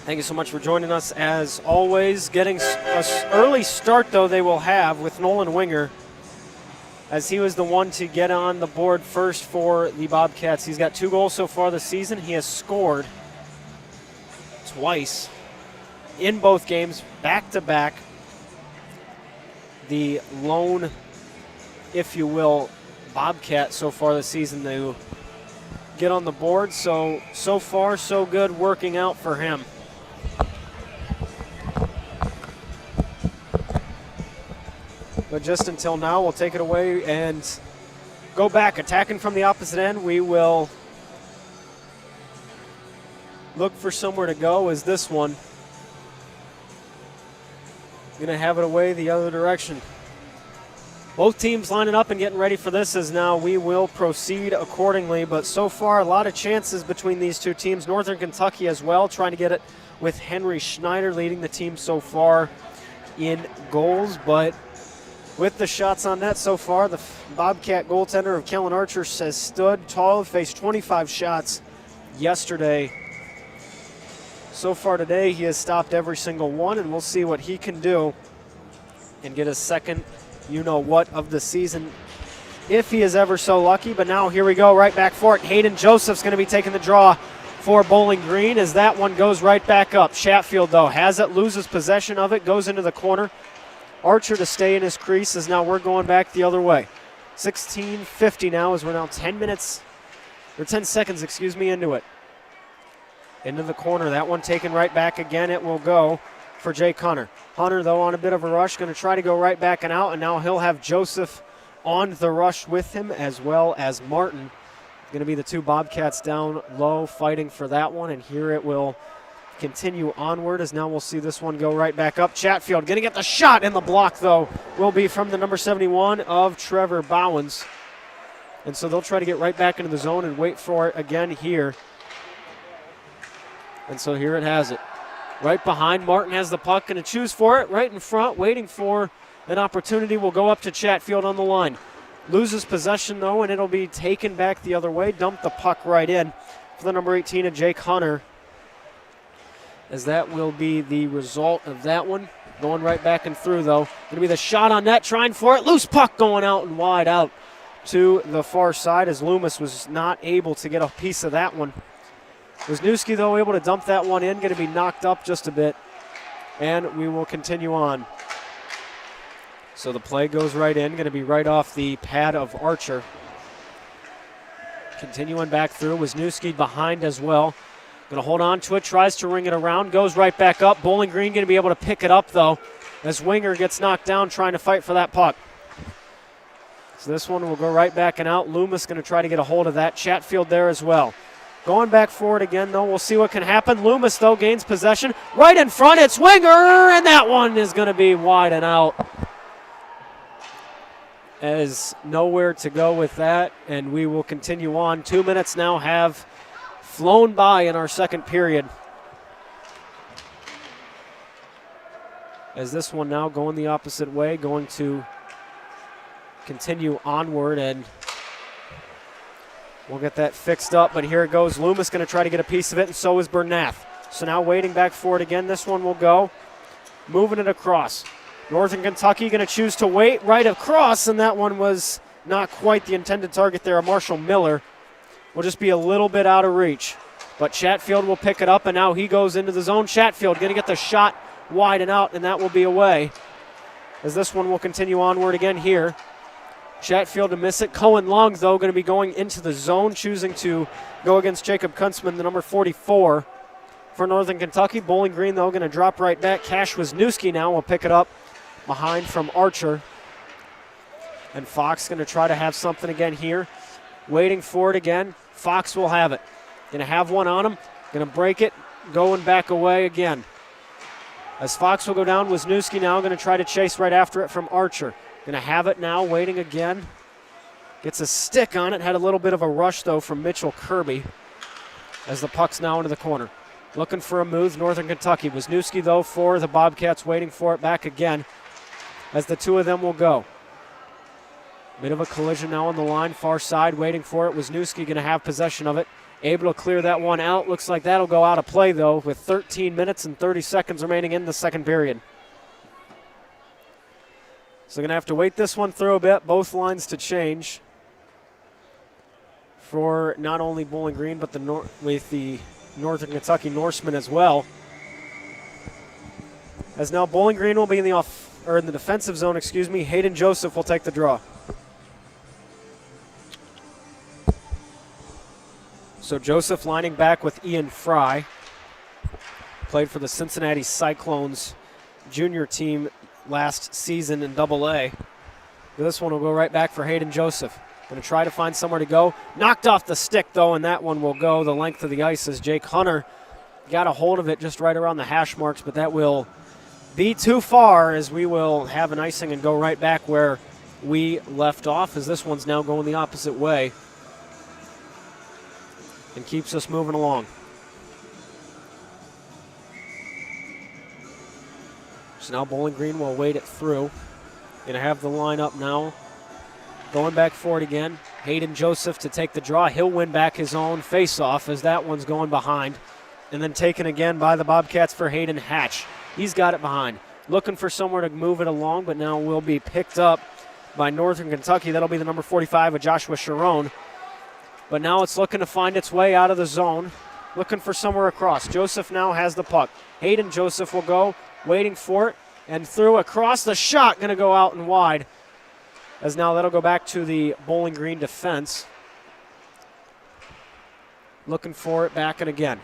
Thank you so much for joining us, as always. Getting an early start, though, they will have with Nolan Winger, as he was the one to get on the board first for the Bobcats. He's got 2 goals so far this season. He has scored twice in both games, back-to-back. The lone, if you will, Bobcat so far this season to get on the board. So far, so good, working out for him. But just until now, we'll take it away and go back. Attacking from the opposite end, we will look for somewhere to go as this one. Going to have it away the other direction. Both teams lining up and getting ready for this, as now we will proceed accordingly. But so far, a lot of chances between these two teams. Northern Kentucky as well, trying to get it with Henry Schneider leading the team so far in goals. But with the shots on net so far, the Bobcat goaltender of Kellen Archer has stood tall, faced 25 shots yesterday. So far today, he has stopped every single one, and we'll see what he can do and get his second you-know-what of the season, if he is ever so lucky. But now here we go, right back for it. Hayden Joseph's going to be taking the draw for Bowling Green, as that one goes right back up. Chatfield, though, has it, loses possession of it, goes into the corner. Archer to stay in his crease, as now we're going back the other way. 16:50 now, as we're now 10 seconds into it. Into the corner, that one taken right back again. It will go for Jake Hunter. Hunter, though, on a bit of a rush, going to try to go right back and out, and now he'll have Joseph on the rush with him, as well as Martin. Going to be the 2 Bobcats down low fighting for that one, and here it will continue onward, as now we'll see this one go right back up. Chatfield going to get the shot, and the block, though, will be from the number 71 of Trevor Bowens. And so they'll try to get right back into the zone and wait for it again here. And so here it has it. Right behind, Martin has the puck, going to choose for it, right in front, waiting for an opportunity. Will go up to Chatfield on the line. Loses possession, though, and it'll be taken back the other way. Dump the puck right in for the number 18 of Jake Hunter, as that will be the result of that one. Going right back and through, though. Going to be the shot on net, trying for it. Loose puck going out and wide out to the far side, as Loomis was not able to get a piece of that one. Wisniewski, though, able to dump that one in. Going to be knocked up just a bit, and we will continue on. So the play goes right in. Going to be right off the pad of Archer. Continuing back through. Wisniewski behind as well. Going to hold on to it, tries to ring it around, goes right back up. Bowling Green going to be able to pick it up, though, as Winger gets knocked down trying to fight for that puck. So this one will go right back and out. Loomis going to try to get a hold of that. Chatfield there as well. Going back forward again, though. We'll see what can happen. Loomis, though, gains possession. Right in front, it's Winger, and that one is going to be wide and out. As nowhere to go with that, and we will continue on. 2 minutes now have flown by in our second period, as this one now going the opposite way, going to continue onward, and we'll get that fixed up. But here it goes. Loomis going to try to get a piece of it, and so is Bernath. So now waiting back for it again. This one will go, moving it across. Northern Kentucky going to choose to wait right across, and that one was not quite the intended target there. Marshall Miller will just be a little bit out of reach. But Chatfield will pick it up, and now he goes into the zone. Chatfield going to get the shot wide and out, and that will be away, as this one will continue onward again here. Chatfield to miss it. Cohen Long, though, going to be going into the zone, choosing to go against Jacob Kuntzman, the number 44 for Northern Kentucky. Bowling Green, though, going to drop right back. Cash Wisniewski now will pick it up behind from Archer. And Fox going to try to have something again here. Waiting for it again. Fox will have it. Going to have one on him. Going to break it. Going back away again. As Fox will go down, Wisniewski now going to try to chase right after it from Archer. Going to have it now, waiting again. Gets a stick on it. Had a little bit of a rush, though, from Mitchell Kirby. as the puck's now into the corner. Looking for a move, Northern Kentucky. Wisniewski, though, for the Bobcats, waiting for it back again as the two of them will go. Bit of a collision now on the line, far side, waiting for it. Wisniewski going to have possession of it. Able to clear that one out. Looks like that'll go out of play, though, with 13 minutes and 30 seconds remaining in the second period. So going to have to wait this one through a bit. Both lines to change for not only Bowling Green, but with the Northern Kentucky Norsemen as well. As now Bowling Green will be in the defensive zone, Hayden Joseph will take the draw. So Joseph lining back with Ian Fry. Played for the Cincinnati Cyclones junior team last season in AA. This one will go right back for Hayden Joseph. Going to try to find somewhere to go. Knocked off the stick, though, and that one will go the length of the ice as Jake Hunter got a hold of it just right around the hash marks, but that will be too far as we will have an icing and go right back where we left off, as this one's now going the opposite way and keeps us moving along. So now Bowling Green will wait it through. Going to have the line up now. Going back for it again. Hayden Joseph to take the draw. He'll win back his own face-off as that one's going behind. And then taken again by the Bobcats for Hayden Hatch. He's got it behind. Looking for somewhere to move it along, but now will be picked up by Northern Kentucky. That'll be the number 45 of Joshua Sharon. But now it's looking to find its way out of the zone. Looking for somewhere across. Joseph now has the puck. Hayden Joseph will go, waiting for it, and through across the shot, going to go out and wide. As now that'll go back to the Bowling Green defense. Looking for it back and again.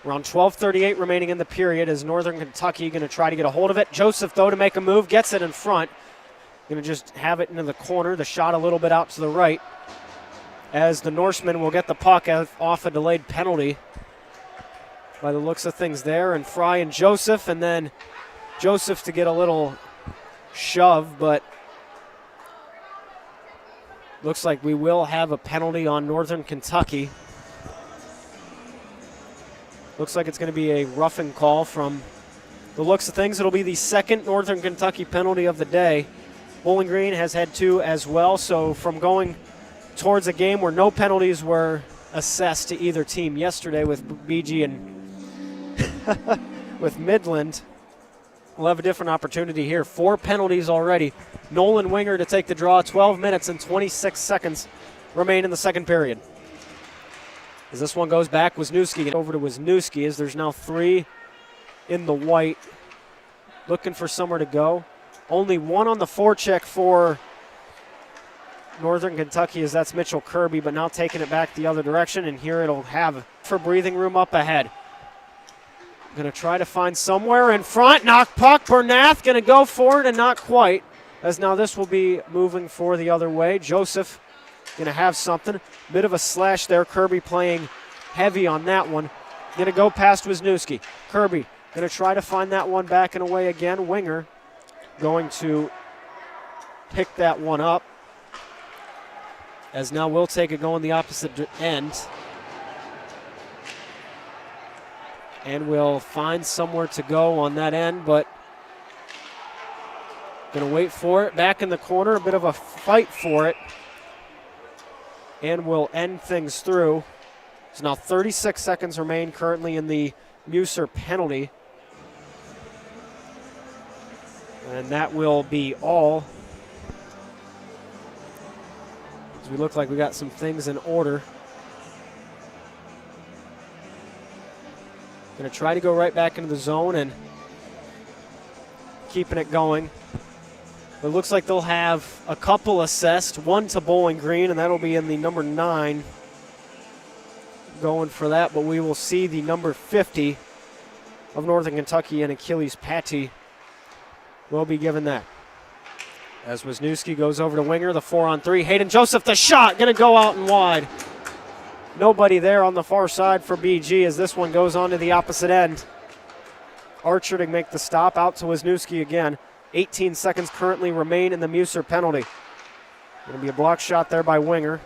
Around 12:38 remaining in the period as Northern Kentucky going to try to get a hold of it. Joseph, though, to make a move, gets it in front. Going to just have it into the corner. The shot a little bit out to the right as the Norsemen will get the puck off a delayed penalty by the looks of things there. And Fry and Joseph, and then Joseph to get a little shove, but looks like we will have a penalty on Northern Kentucky. Looks like it's going to be a roughing call from the looks of things. It'll be the second Northern Kentucky penalty of the day. Bowling Green has had two as well, so from going towards a game where no penalties were assessed to either team yesterday with BG and with Midland, we'll have a different opportunity here. 4 penalties already. Nolan Winger to take the draw. 12 minutes and 26 seconds remain in the second period. As this one goes back, Wisniewski over to Wisniewski as there's now 3 in the white. Looking for somewhere to go. Only 1 on the forecheck for Northern Kentucky as that's Mitchell Kirby, but now taking it back the other direction, and here it'll have for breathing room up ahead. Going to try to find somewhere in front. Knock puck. Bernath going to go for it and not quite. As now this will be moving for the other way. Joseph going to have something. Bit of a slash there. Kirby playing heavy on that one. Going to go past Wisniewski. Kirby going to try to find that one back and away again. Winger going to pick that one up. As now we'll take it going the opposite end. And we'll find somewhere to go on that end, but going to wait for it. Back in the corner, a bit of a fight for it. And we'll end things through. So now 36 seconds remain currently in the Muser penalty. And that will be all. As we look like we got some things in order. Going to try to go right back into the zone and keeping it going. It looks like they'll have a couple assessed, 1 to Bowling Green, and that'll be in the number 9 going for that. But we will see the number 50 of Northern Kentucky and Achilles Patty will be given that. As Wisniewski goes over to Winger, the 4-on-3. Hayden Joseph, the shot, going to go out and wide. Nobody there on the far side for BG as this one goes on to the opposite end. Archer to make the stop, out to Wisniewski again. 18 seconds currently remain in the Muser penalty. Going to be a block shot there by Winger.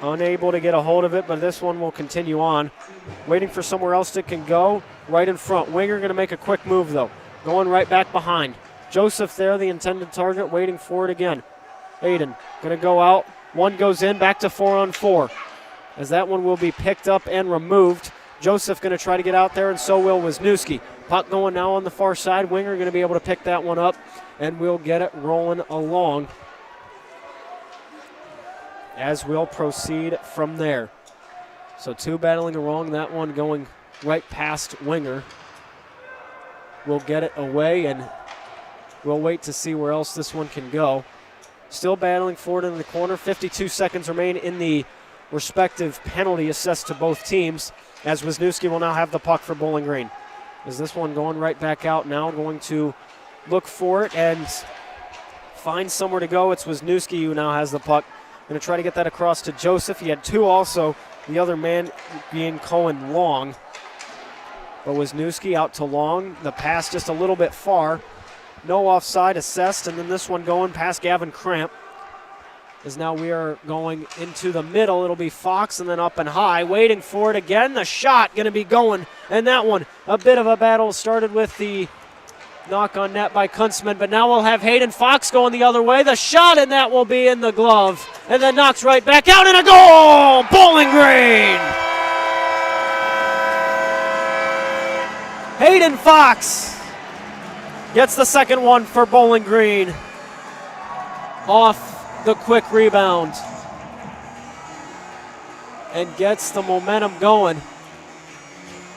Unable to get a hold of it, but this one will continue on. Waiting for somewhere else it can go. Right in front. Winger going to make a quick move, though. Going right back behind. Joseph there, the intended target, waiting for it again. Hayden going to go out. One goes in, back to 4-on-4. As that one will be picked up and removed. Joseph going to try to get out there, and so will Wisniewski. Puck going now on the far side. Winger going to be able to pick that one up, and we'll get it rolling along as we'll proceed from there. So two battling along, that one going right past Winger. We'll get it away, and we'll wait to see where else this one can go. Still battling for it in the corner. 52 seconds remain in the respective penalty assessed to both teams, as Wisniewski will now have the puck for Bowling Green. Is this one going right back out now, going to look for it and find somewhere to go. It's Wisniewski who now has the puck. Going to try to get that across to Joseph. He had two also, the other man being Cohen Long. But Wisniewski out to Long. The pass just a little bit far. No offside assessed, and then this one going past Gavin Cramp. As now we are going into the middle. It'll be Fox and then up and high. Waiting for it again. The shot going to be going. And that one, a bit of a battle. Started with the knock on net by Kunstman, but now we'll have Hayden Fox going the other way. The shot, and that will be in the glove. And then knocks right back out, and a goal! Bowling Green! Hayden Fox gets the second one for Bowling Green off the quick rebound and gets the momentum going.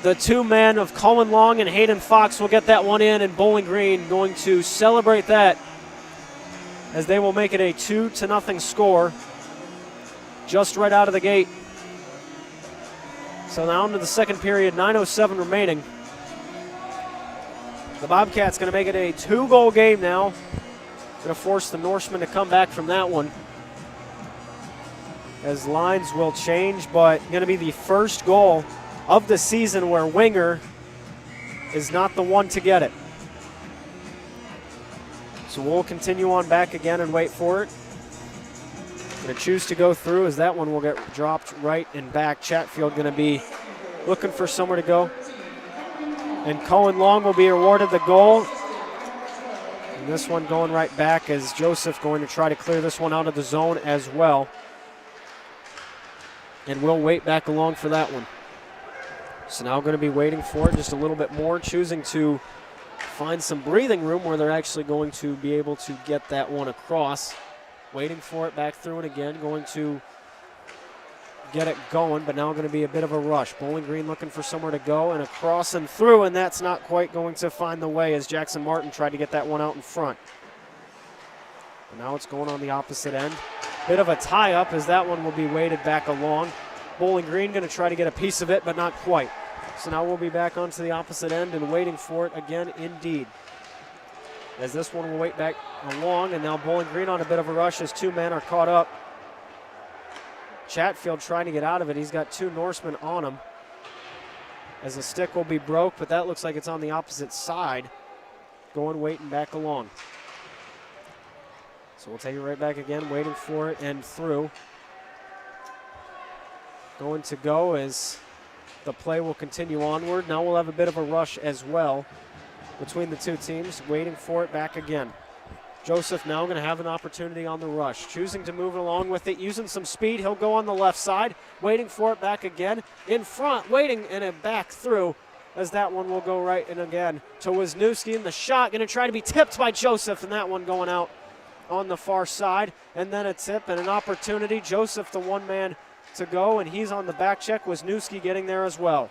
The two men of Cohen Long and Hayden Fox will get that one in, and Bowling Green going to celebrate that as they will make it a 2-0 score just right out of the gate. So now into the second period, 9:07 remaining. The Bobcats going to make it a 2-goal game now. Going to force the Norsemen to come back from that one, as lines will change, but going to be the first goal of the season where Winger is not the one to get it. So we'll continue on back again and wait for it. Going to choose to go through, as that one will get dropped right and back. Chatfield going to be looking for somewhere to go. And Cohen Long will be awarded the goal. And this one going right back, as Joseph going to try to clear this one out of the zone as well. And we'll wait back along for that one. So now going to be waiting for it just a little bit more, choosing to find some breathing room where they're actually going to be able to get that one across. Waiting for it back through and again, going to get it going, but now going to be a bit of a rush. Bowling Green looking for somewhere to go, and across and through, and that's not quite going to find the way, as Jackson Martin tried to get that one out in front. But now it's going on the opposite end. Bit of a tie-up, as that one will be weighted back along. Bowling Green going to try to get a piece of it, but not quite. So now we'll be back onto the opposite end and waiting for it again indeed. As this one will wait back along, and now Bowling Green on a bit of a rush as two men are caught up. Chatfield trying to get out of it. He's got two Norsemen on him. As the stick will be broke, but that looks like it's on the opposite side. Going, waiting back along. So we'll take it right back again, waiting for it and through. Going to go as the play will continue onward. Now we'll have a bit of a rush as well between the two teams, waiting for it back again. Joseph now going to have an opportunity on the rush, choosing to move along with it, using some speed. He'll go on the left side, waiting for it back again. In front, waiting, and a back through, as that one will go right and again to Wisniewski, and the shot going to try to be tipped by Joseph, and that one going out on the far side. And then a tip and an opportunity. Joseph, the one man to go, and he's on the back check. Wisniewski getting there as well.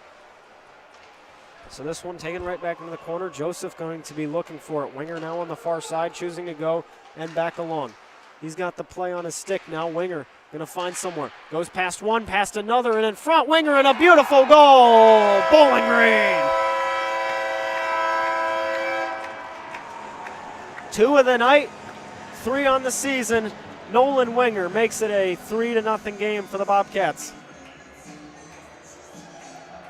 So this one taken right back into the corner. Joseph going to be looking for it. Winger now on the far side, choosing to go and back along. He's got the play on his stick now. Winger going to find somewhere. Goes past one, past another, and in front. Winger, and a beautiful goal. Bowling Green. 2 of the night, 3 on the season. Nolan Winger makes it a 3-0 game for the Bobcats.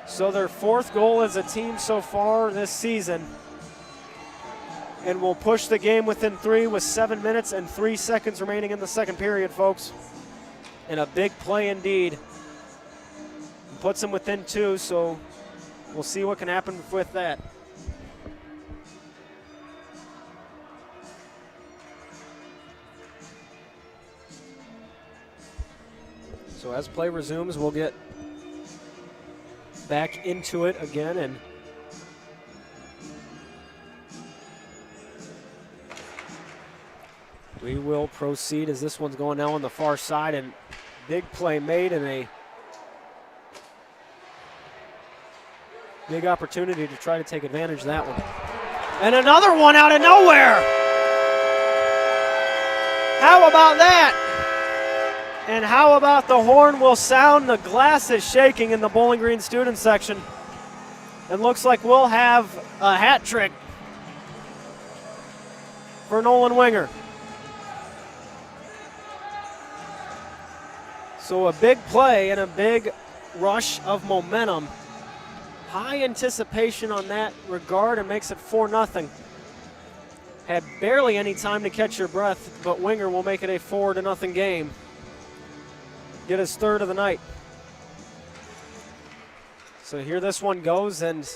So their 4th goal as a team so far this season. And will push the game within 3 with 7 minutes and 3 seconds remaining in the second period, folks. and a big play indeed. Puts them within 2, so we'll see what can happen with that. So as play resumes, we'll get back into it again, and we will proceed as this one's going now on the far side, and big play made and a big opportunity to try to take advantage of that one. And another one out of nowhere. How about that? And how about the horn will sound? The glass is shaking in the Bowling Green student section. It looks like we'll have a hat trick for Nolan Winger. So a big play and a big rush of momentum. High anticipation on that regard and makes it 4-0. Had barely any time to catch your breath, but Winger will make it a 4-0 game. Get his 3rd of the night. So here this one goes, and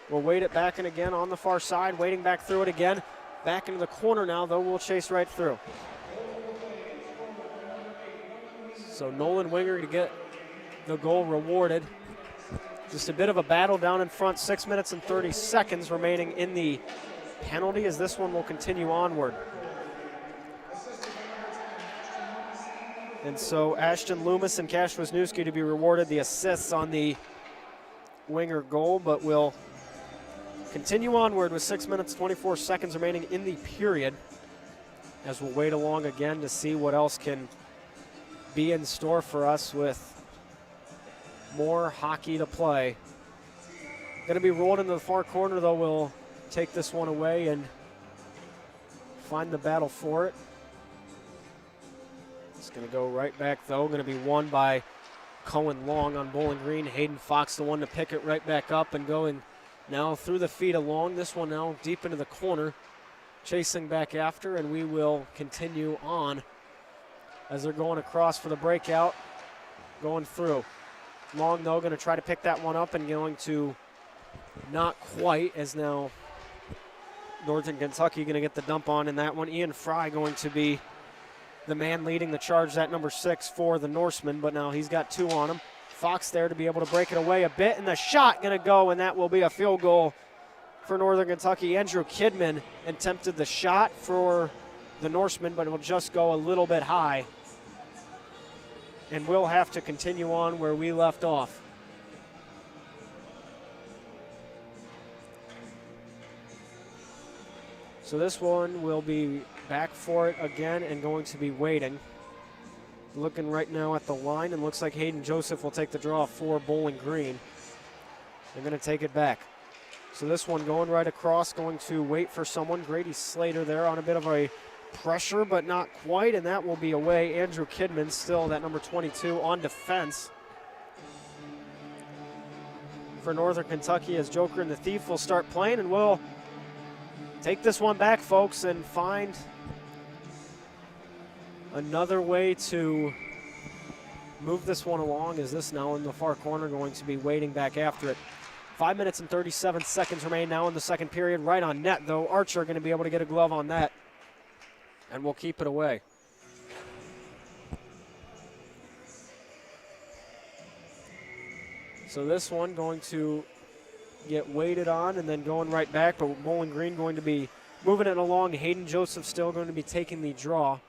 we'll wait it back in again on the far side, waiting back through it again. Back into the corner now, though we'll chase right through. So Nolan Winger to get the goal rewarded. Just a bit of a battle down in front, 6 minutes and 30 seconds remaining in the penalty as this one will continue onward. And so Ashton Loomis and Cash Wisniewski to be rewarded the assists on the Winger goal, but will continue onward with 6 minutes, 24 seconds remaining in the period as we'll wait along again to see what else can be in store for us with more hockey to play. Going to be rolled into the far corner, though. We'll take this one away and find the battle for it. It's going to go right back, though. Going to be won by Cohen Long on Bowling Green. Hayden Fox, the one to pick it right back up and going now through the feet along. This one now deep into the corner, chasing back after, and we will continue on as they're going across for the breakout, going through. Long, though, going to try to pick that one up and going to not quite, as now Northern Kentucky going to get the dump on in that one. Ian Fry going to be the man leading the charge, that number 6 for the Norsemen, but now he's got 2 on him. Fox there to be able to break it away a bit, and the shot going to go, and that will be a field goal for Northern Kentucky. Andrew Kidman attempted the shot for the Norsemen, but it will just go a little bit high. And we'll have to continue on where we left off. So this one will be back for it again and going to be waiting. Looking right now at the line, and looks like Hayden Joseph will take the draw for Bowling Green. They're going to take it back. So this one going right across, going to wait for someone. Grady Slater there on a bit of a pressure, but not quite, and that will be away. Andrew Kidman still, that number 22, on defense for Northern Kentucky as Joker and the Thief will start playing, and we'll take this one back, folks, and find another way to move this one along. Is this now in the far corner going to be waiting back after it? 5 minutes and 37 seconds remain now in the second period. Right on net, though. Archer going to be able to get a glove on that, and we'll keep it away. So this one going to get weighted on and then going right back, but Bowling Green going to be moving it along. Hayden Joseph still going to be taking the draw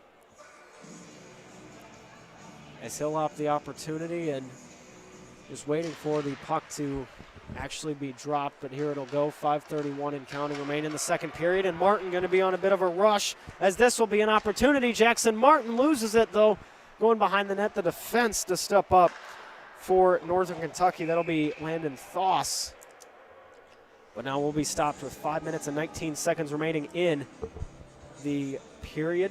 as he'll opt the opportunity and just waiting for the puck to actually be dropped, but here it'll go. 5:31 and counting remain in the second period, and Martin going to be on a bit of a rush as this will be an opportunity. Jackson Martin loses it, though, going behind the net. The defense to step up for Northern Kentucky. That'll be Landon Thoss. But now we'll be stopped with 5 minutes and 19 seconds remaining in the period.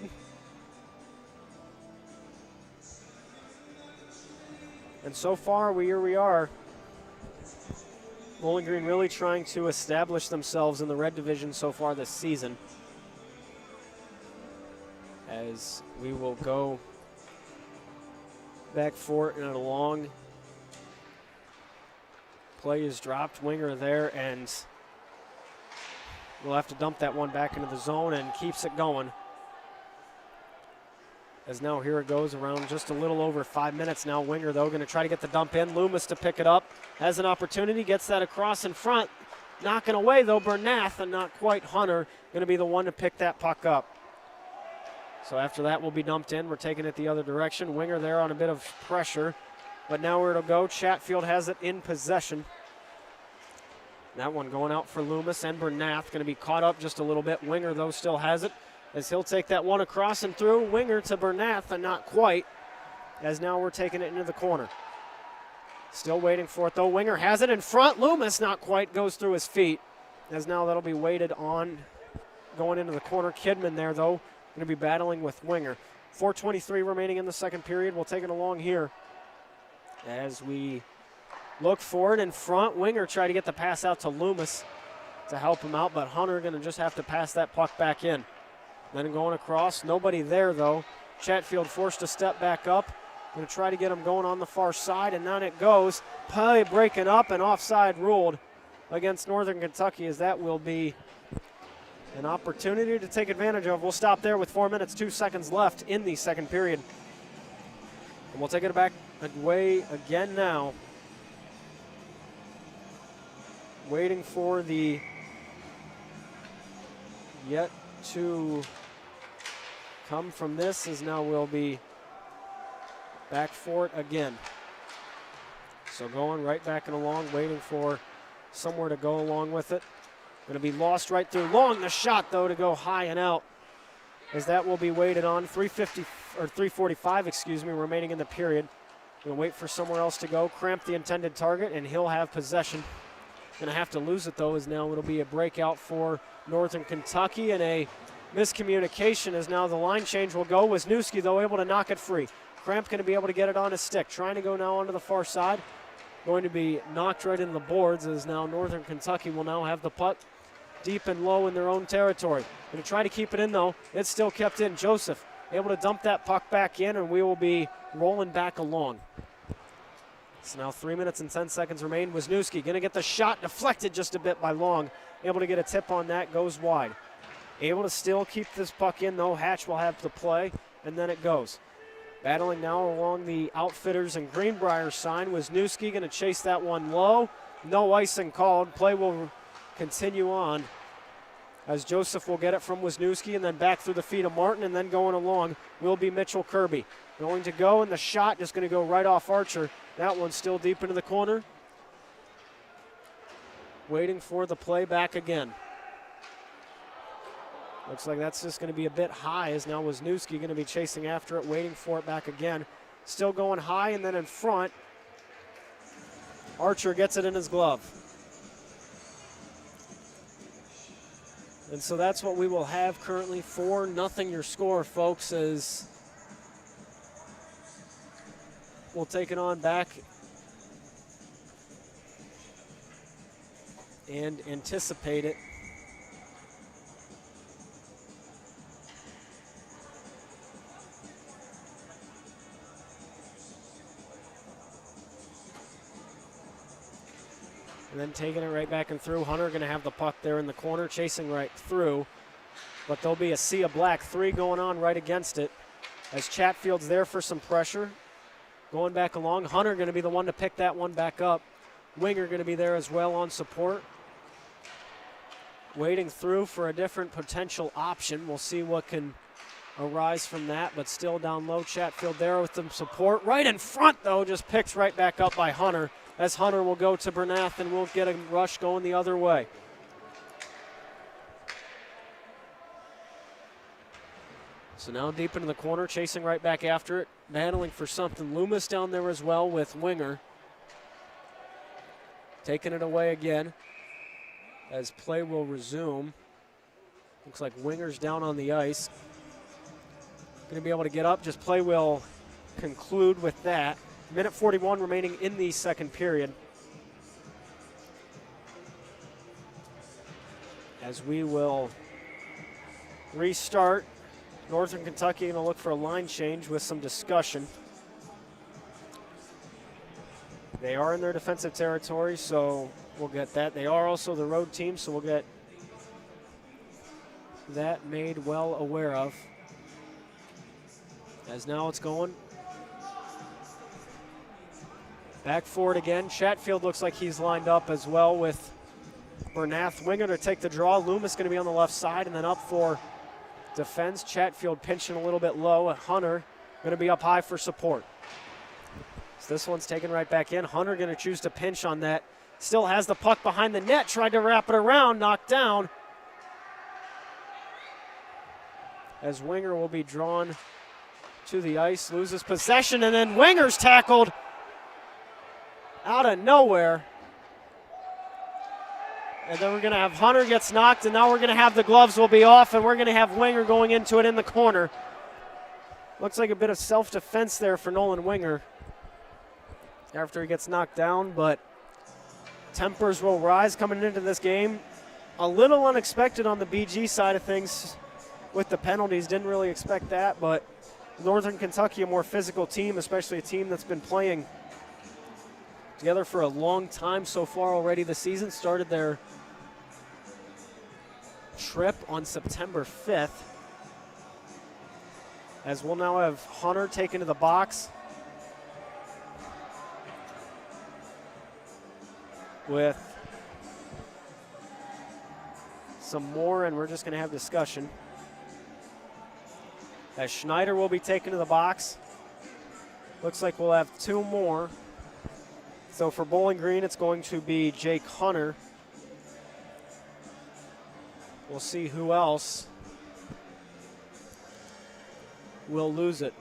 And so far, here we are. Bowling Green really trying to establish themselves in the red division so far this season. As we will go back for it and a long play is dropped. Winger there, and we'll have to dump that one back into the zone and keeps it going. As now here it goes around just a little over 5 minutes now. Winger, though, going to try to get the dump in. Loomis to pick it up. Has an opportunity, gets that across in front. Knocking away, though, Bernath, and not quite Hunter, going to be the one to pick that puck up. So after that will be dumped in. We're taking it the other direction. Winger there on a bit of pressure. But now where it'll go, Chatfield has it in possession. That one going out for Loomis and Bernath. Going to be caught up just a little bit. Winger, though, still has it, as he'll take that one across and through. Winger to Bernath, and not quite, as now we're taking it into the corner. Still waiting for it, though. Winger has it in front. Loomis, not quite, goes through his feet, as now that'll be weighted on going into the corner. Kidman there, though, going to be battling with Winger. 4:23 remaining in the second period. We'll take it along here as we look for it in front. Winger try to get the pass out to Loomis to help him out, but Hunter going to just have to pass that puck back in. Then going across, nobody there, though. Chatfield forced to step back up. Going to try to get him going on the far side, and down it goes. Play breaking up and offside ruled against Northern Kentucky, as that will be an opportunity to take advantage of. We'll stop there with 4 minutes, 2 seconds left in the second period. And we'll take it back away again now. Waiting for the yet to come from this, as now we'll be back for it again. So going right back and along, waiting for somewhere to go along with it. Going to be lost right through. Long the shot, though, to go high and out, as that will be weighted on. 3:45, excuse me, remaining in the period. Going to wait for somewhere else to go. Cramp the intended target, and he'll have possession. Going to have to lose it, though, as now it'll be a breakout for Northern Kentucky, and a miscommunication as now the line change will go. Wisniewski, though, able to knock it free. Cramp going to be able to get it on his stick. Trying to go now onto the far side. Going to be knocked right into the boards, as now Northern Kentucky will now have the puck deep and low in their own territory. Going to try to keep it in, though. It's still kept in. Joseph able to dump that puck back in, and we will be rolling back along. So now 3 minutes and 10 seconds remain. Wisniewski going to get the shot deflected just a bit by Long. Able to get a tip on that, goes wide. Able to still keep this puck in, though. Hatch will have to play, and then it goes. Battling now along the Outfitters and Greenbrier sign. Wisniewski going to chase that one low. No icing called. Play will continue on, as Joseph will get it from Wisniewski, and then back through the feet of Martin, and then going along will be Mitchell Kirby. Going to go, and the shot just going to go right off Archer. That one's still deep into the corner. Waiting for the play back again. Looks like that's just going to be a bit high, as now Wisniewski going to be chasing after it, waiting for it back again. Still going high, and then in front, Archer gets it in his glove. And so that's what we will have currently. 4-0 your score, folks, as we'll take it on back and anticipate it. And then taking it right back and through. Hunter going to have the puck there in the corner, chasing right through. But there'll be a sea of black 3 going on right against it, as Chatfield's there for some pressure. Going back along. Hunter going to be the one to pick that one back up. Winger going to be there as well on support. Waiting through for a different potential option. We'll see what can arise from that, but still down low. Chatfield there with some support. Right in front, though, just picked right back up by Hunter, as Hunter will go to Bernath, and we'll get a rush going the other way. So now deep into the corner, chasing right back after it, battling for something. Loomis down there as well with Winger. Taking it away again as play will resume. Looks like Winger's down on the ice. Going to be able to get up, just play will conclude with that. Minute 41 remaining in the second period, as we will restart. Northern Kentucky going to look for a line change with some discussion. They are in their defensive territory, so we'll get that. They are also the road team, so we'll get that made well aware of. As now it's going back for it again. Chatfield looks like he's lined up as well with Bernath Winger to take the draw. Loomis going to be on the left side, and then up for defense. Chatfield pinching a little bit low. Hunter going to be up high for support. So this one's taken right back in. Hunter going to choose to pinch on that. Still has the puck behind the net. Tried to wrap it around. Knocked down. As Winger will be drawn to the ice. Loses possession, and then Winger's tackled out of nowhere. And then we're going to have Hunter gets knocked, and now we're going to have the gloves will be off, and we're going to have Winger going into it in the corner. Looks like a bit of self-defense there for Nolan Winger after he gets knocked down, but tempers will rise coming into this game. A little unexpected on the BG side of things with the penalties. Didn't really expect that, but Northern Kentucky, a more physical team, especially a team that's been playing together for a long time so far already. The season started their trip on September 5th. As we'll now have Hunter taken to the box with some more, and we're just going to have discussion. As Schneider will be taken to the box. Looks like we'll have two more. So for Bowling Green, it's going to be Jake Hunter. We'll see who else will lose it.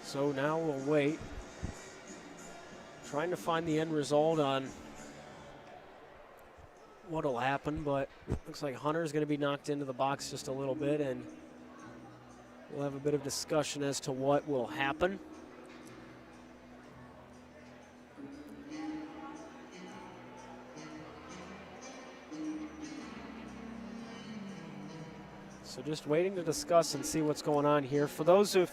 So now we'll wait. Trying to find the end result on what'll happen, but looks like Hunter's going to be knocked into the box just a little bit, and we'll have a bit of discussion as to what will happen. So just waiting to discuss and see what's going on here. For those who've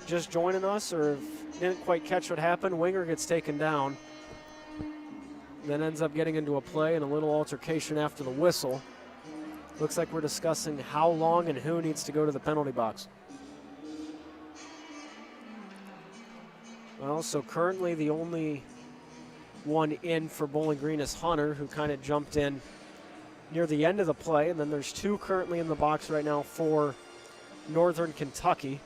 just joining us or didn't quite catch what happened, Winger gets taken down. Then ends up getting into a play and a little altercation after the whistle. Looks like we're discussing how long and who needs to go to the penalty box. Well, so currently the only one in for Bowling Green is Hunter, who kind of jumped in near the end of the play. And then there's two currently in the box right now for Northern Kentucky,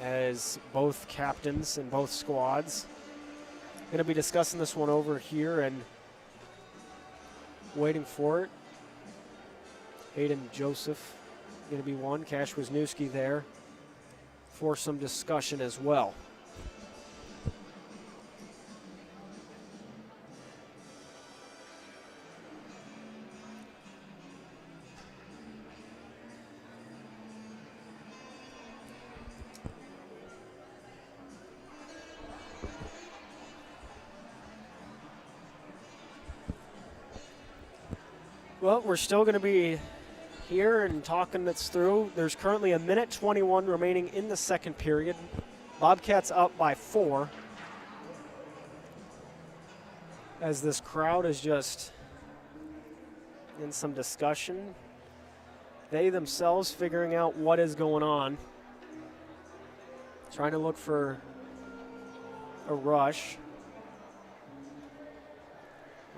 as both captains in both squads. Going to be discussing this one over here and waiting for it. Hayden Joseph going to be one. Cash Wisniewski there for some discussion as well. Well, we're still going to be here and talking this through. There's currently 1:21 remaining in the second period. Bobcats up by 4. As this crowd is just in some discussion. They themselves figuring out what is going on. Trying to look for a rush.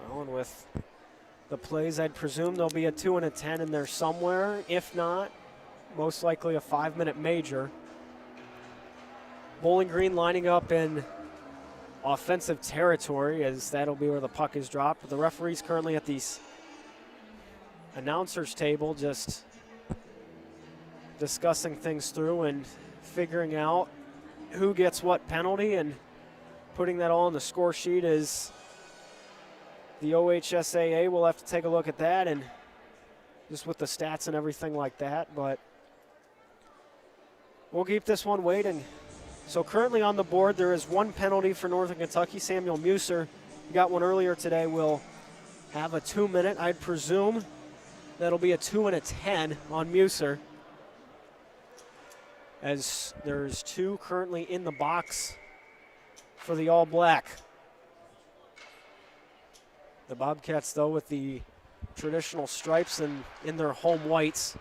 Well, and with the plays, I'd presume there'll be a 2 and a 10 in there somewhere. If not, most likely a 5-minute major. Bowling Green lining up in offensive territory, as that'll be where the puck is dropped. But the referee's currently at the announcer's table just discussing things through and figuring out who gets what penalty, and putting that all on the score sheet is the OHSAA. Will have to take a look at that, and just with the stats and everything like that, but we'll keep this one waiting. So currently on the board, there is one penalty for Northern Kentucky. Samuel Muser got one earlier today, will have a 2-minute. I'd presume that'll be a 2 and a 10 on Muser, as there's 2 currently in the box for the All Black. The Bobcats, though, with the traditional stripes and in their home whites,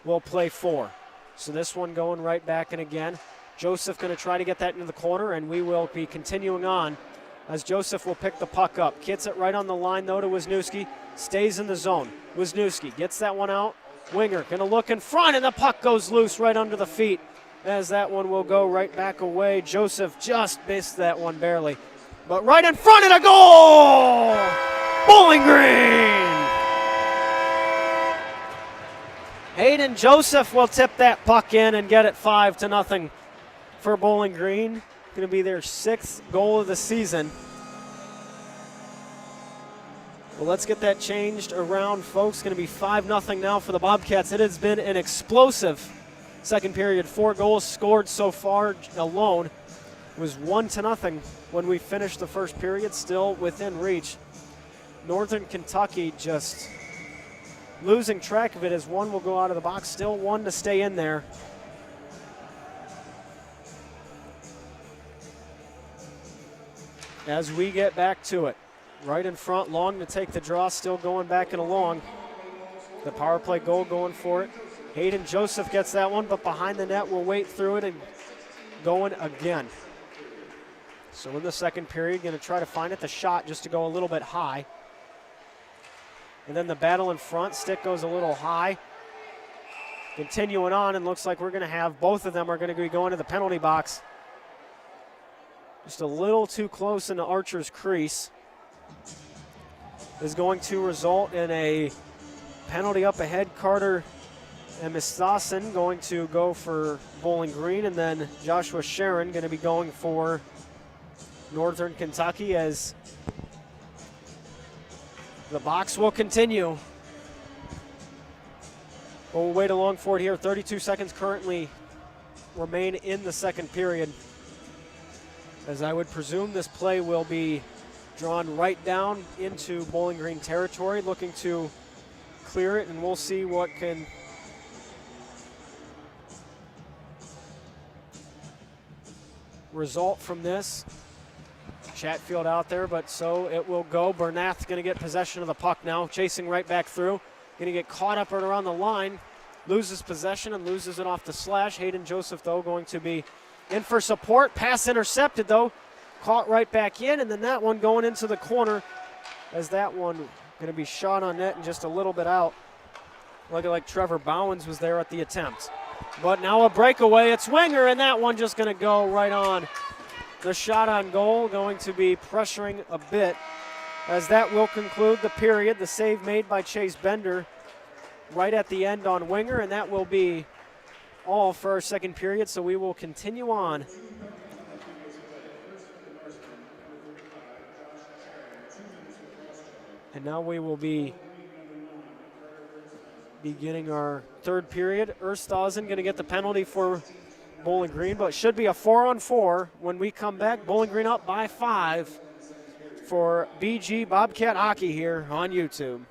will play 4. So this one going right back in again. Joseph going to try to get that into the corner, and we will be continuing on as Joseph will pick the puck up. Gets it right on the line, though, to Wisniewski. Stays in the zone. Wisniewski gets that one out. Winger going to look in front, and the puck goes loose right under the feet, as that one will go right back away. Joseph just missed that one barely. But right in front of the goal! Bowling Green! Hayden Joseph will tip that puck in and get it 5-0 for Bowling Green. Going to be their 6th goal of the season. Well, let's get that changed around, folks. Going to be 5-0 now for the Bobcats. It has been an explosive second period. 4 goals scored so far alone. It was 1-0 when we finished the first period, still within reach. Northern Kentucky just losing track of it as one will go out of the box. Still one to stay in there. As we get back to it. Right in front, Long to take the draw, still going back and along. The power play goal going for it. Hayden Joseph gets that one, but behind the net will wait through it and going again. So in the second period, going to try to find it. The shot just to go a little bit high. And then the battle in front, stick goes a little high. Continuing on, and looks like we're going to have both of them are going to be going to the penalty box. Just a little too close into Archer's crease. Is going to result in a penalty up ahead. Carter and Misthasen going to go for Bowling Green, and then Joshua Sharon going to be going for Northern Kentucky, as the box will continue. We'll wait along for it here. 32 seconds currently remain in the second period, as I would presume this play will be drawn right down into Bowling Green territory, looking to clear it, and we'll see what can result from this. Chatfield out there, but so it will go. Bernath going to get possession of the puck now, chasing right back through. Going to get caught up right around the line, loses possession and loses it off the slash. Hayden Joseph, though, going to be in for support. Pass intercepted, though. Caught right back in, and then that one going into the corner, as that one going to be shot on net and just a little bit out. Looking like Trevor Bowens was there at the attempt. But now a breakaway. It's Winger, and that one just going to go right on the shot on goal. Going to be pressuring a bit, as that will conclude the period. The save made by Chase Bender right at the end on Winger, and that will be all for our second period, so we will continue on. And now we will be beginning our third period. Ersthazen going to get the penalty for Bowling Green, but should be a 4-on-4 when we come back. Bowling Green up by 5 for BG Bobcat Hockey here on YouTube.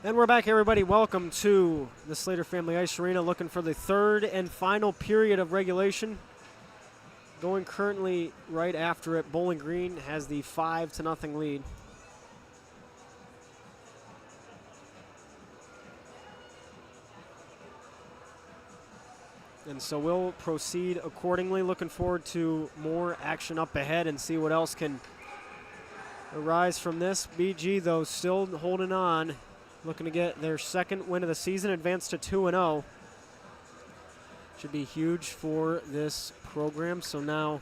And we're back, everybody. Welcome to the Slater Family Ice Arena, looking for the third and final period of regulation. Going currently right after it, Bowling Green has the 5-0 lead. And so we'll proceed accordingly. Looking forward to more action up ahead and see what else can arise from this. BG, though, still holding on. Looking to get their second win of the season, advance to 2-0. Should be huge for this program. So now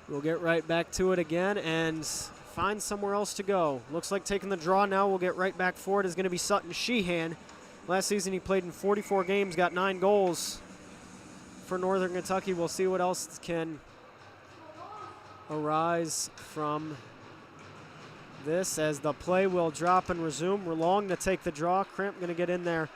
we'll get right back to it again and find somewhere else to go. Looks like taking the draw now. We'll get right back for it is going to be Sutton Sheehan. Last season he played in 44 games, got 9 goals for Northern Kentucky. We'll see what else can arise from this as the play will drop and resume. We're long to take the draw. Cramp going to get in there,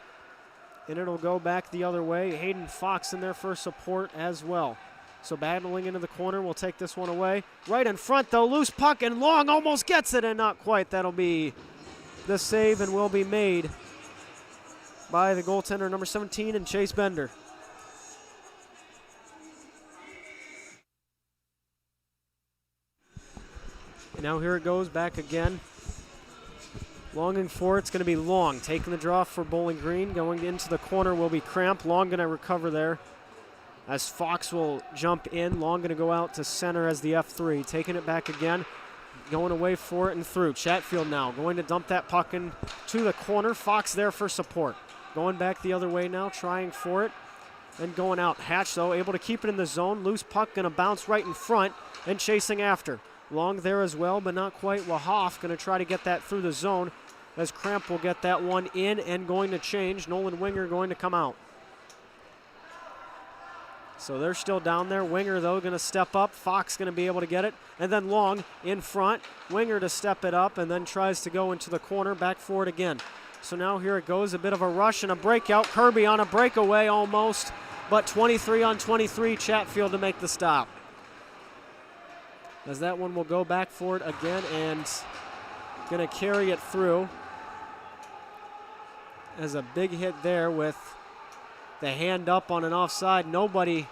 and it'll go back the other way. Hayden Fox in there for support as well. So battling into the corner, we'll take this one away. Right in front, though, loose puck, and Long almost gets it, and not quite. That'll be the save and will be made by the goaltender, number 17, and Chase Bender. And now here it goes back again. Longing for it's going to be Long. Taking the draw for Bowling Green. Going into the corner will be Cramp. Long going to recover there as Fox will jump in. Long going to go out to center as the F3. Taking it back again. Going away for it and through. Chatfield now going to dump that puck into the corner. Fox there for support. Going back the other way now. Trying for it and going out. Hatch, though, able to keep it in the zone. Loose puck going to bounce right in front and chasing after. Long there as well, but not quite. Wahoff going to try to get that through the zone as Cramp will get that one in and going to change. Nolan Winger going to come out. So they're still down there. Winger, though, going to step up. Fox going to be able to get it. And then Long in front. Winger to step it up and then tries to go into the corner. Back for it again. So now here it goes. A bit of a rush and a breakout. Kirby on a breakaway almost, but 23 on 23. Chatfield to make the stop. As that one will go back for it again and going to carry it through. As a big hit there with the hand up on an offside. Nobody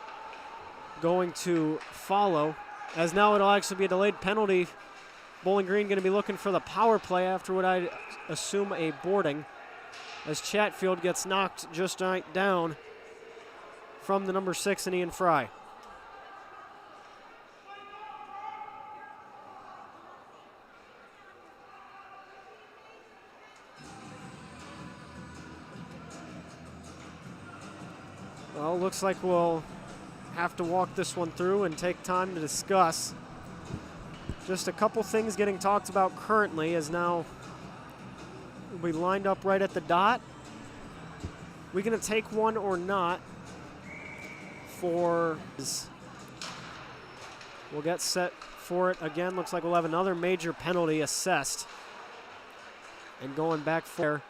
going to follow. As now it'll actually be a delayed penalty. Bowling Green going to be looking for the power play after what I assume a boarding. As Chatfield gets knocked just right down from the number 6 and Ian Fry. Well, looks like we'll have to walk this one through and take time to discuss. Just a couple things getting talked about currently as now we lined up right at the dot. We going to take one or not for... We'll get set for it again. Looks like we'll have another major penalty assessed. And going back for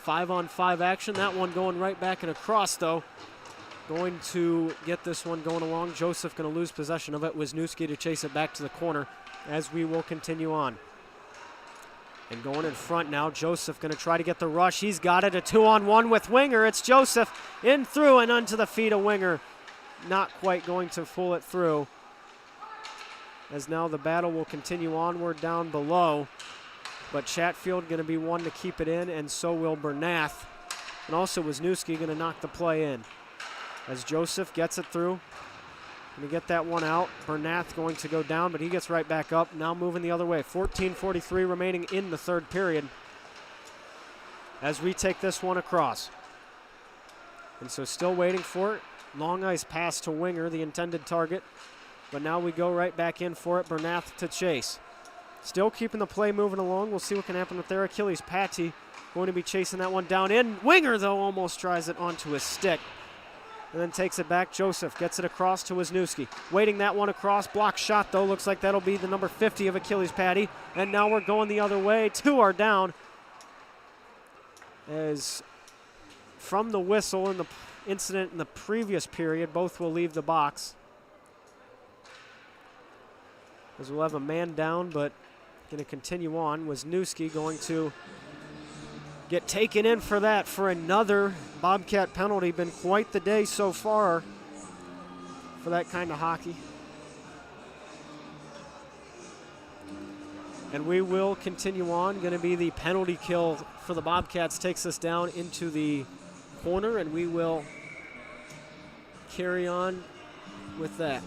5-on-5 action. That one going right back and across, though. Going to get this one going along. Joseph going to lose possession of it. Wisniewski to chase it back to the corner as we will continue on. And going in front now, Joseph going to try to get the rush. He's got it, a 2-on-1 with Winger. It's Joseph in through and onto the feet of Winger. Not quite going to pull it through. As now the battle will continue onward down below. But Chatfield going to be one to keep it in, and so will Bernath. And also Wisniewski going to knock the play in. As Joseph gets it through. Going to get that one out. Bernath going to go down, but he gets right back up. Now moving the other way. 14:43 remaining in the third period. As we take this one across. And so still waiting for it. Long ice pass to Winger, the intended target. But now we go right back in for it. Bernath to chase. Still keeping the play moving along. We'll see what can happen with their Achilles. Patty going to be chasing that one down in. Winger, though, almost tries it onto his stick. And then takes it back. Joseph gets it across to Wisniewski. Waiting that one across. Block shot, though. Looks like that'll be the number 50 of Achilles Patty. And now we're going the other way. 2 are down. As from the whistle in the incident in the previous period, both will leave the box. As we'll have a man down, but going to continue on. Wisniewski going to get taken in for that for another Bobcat penalty. Been quite the day so far for that kind of hockey. And we will continue on. Going to be the penalty kill for the Bobcats. Takes us down into the corner, and we will carry on with that.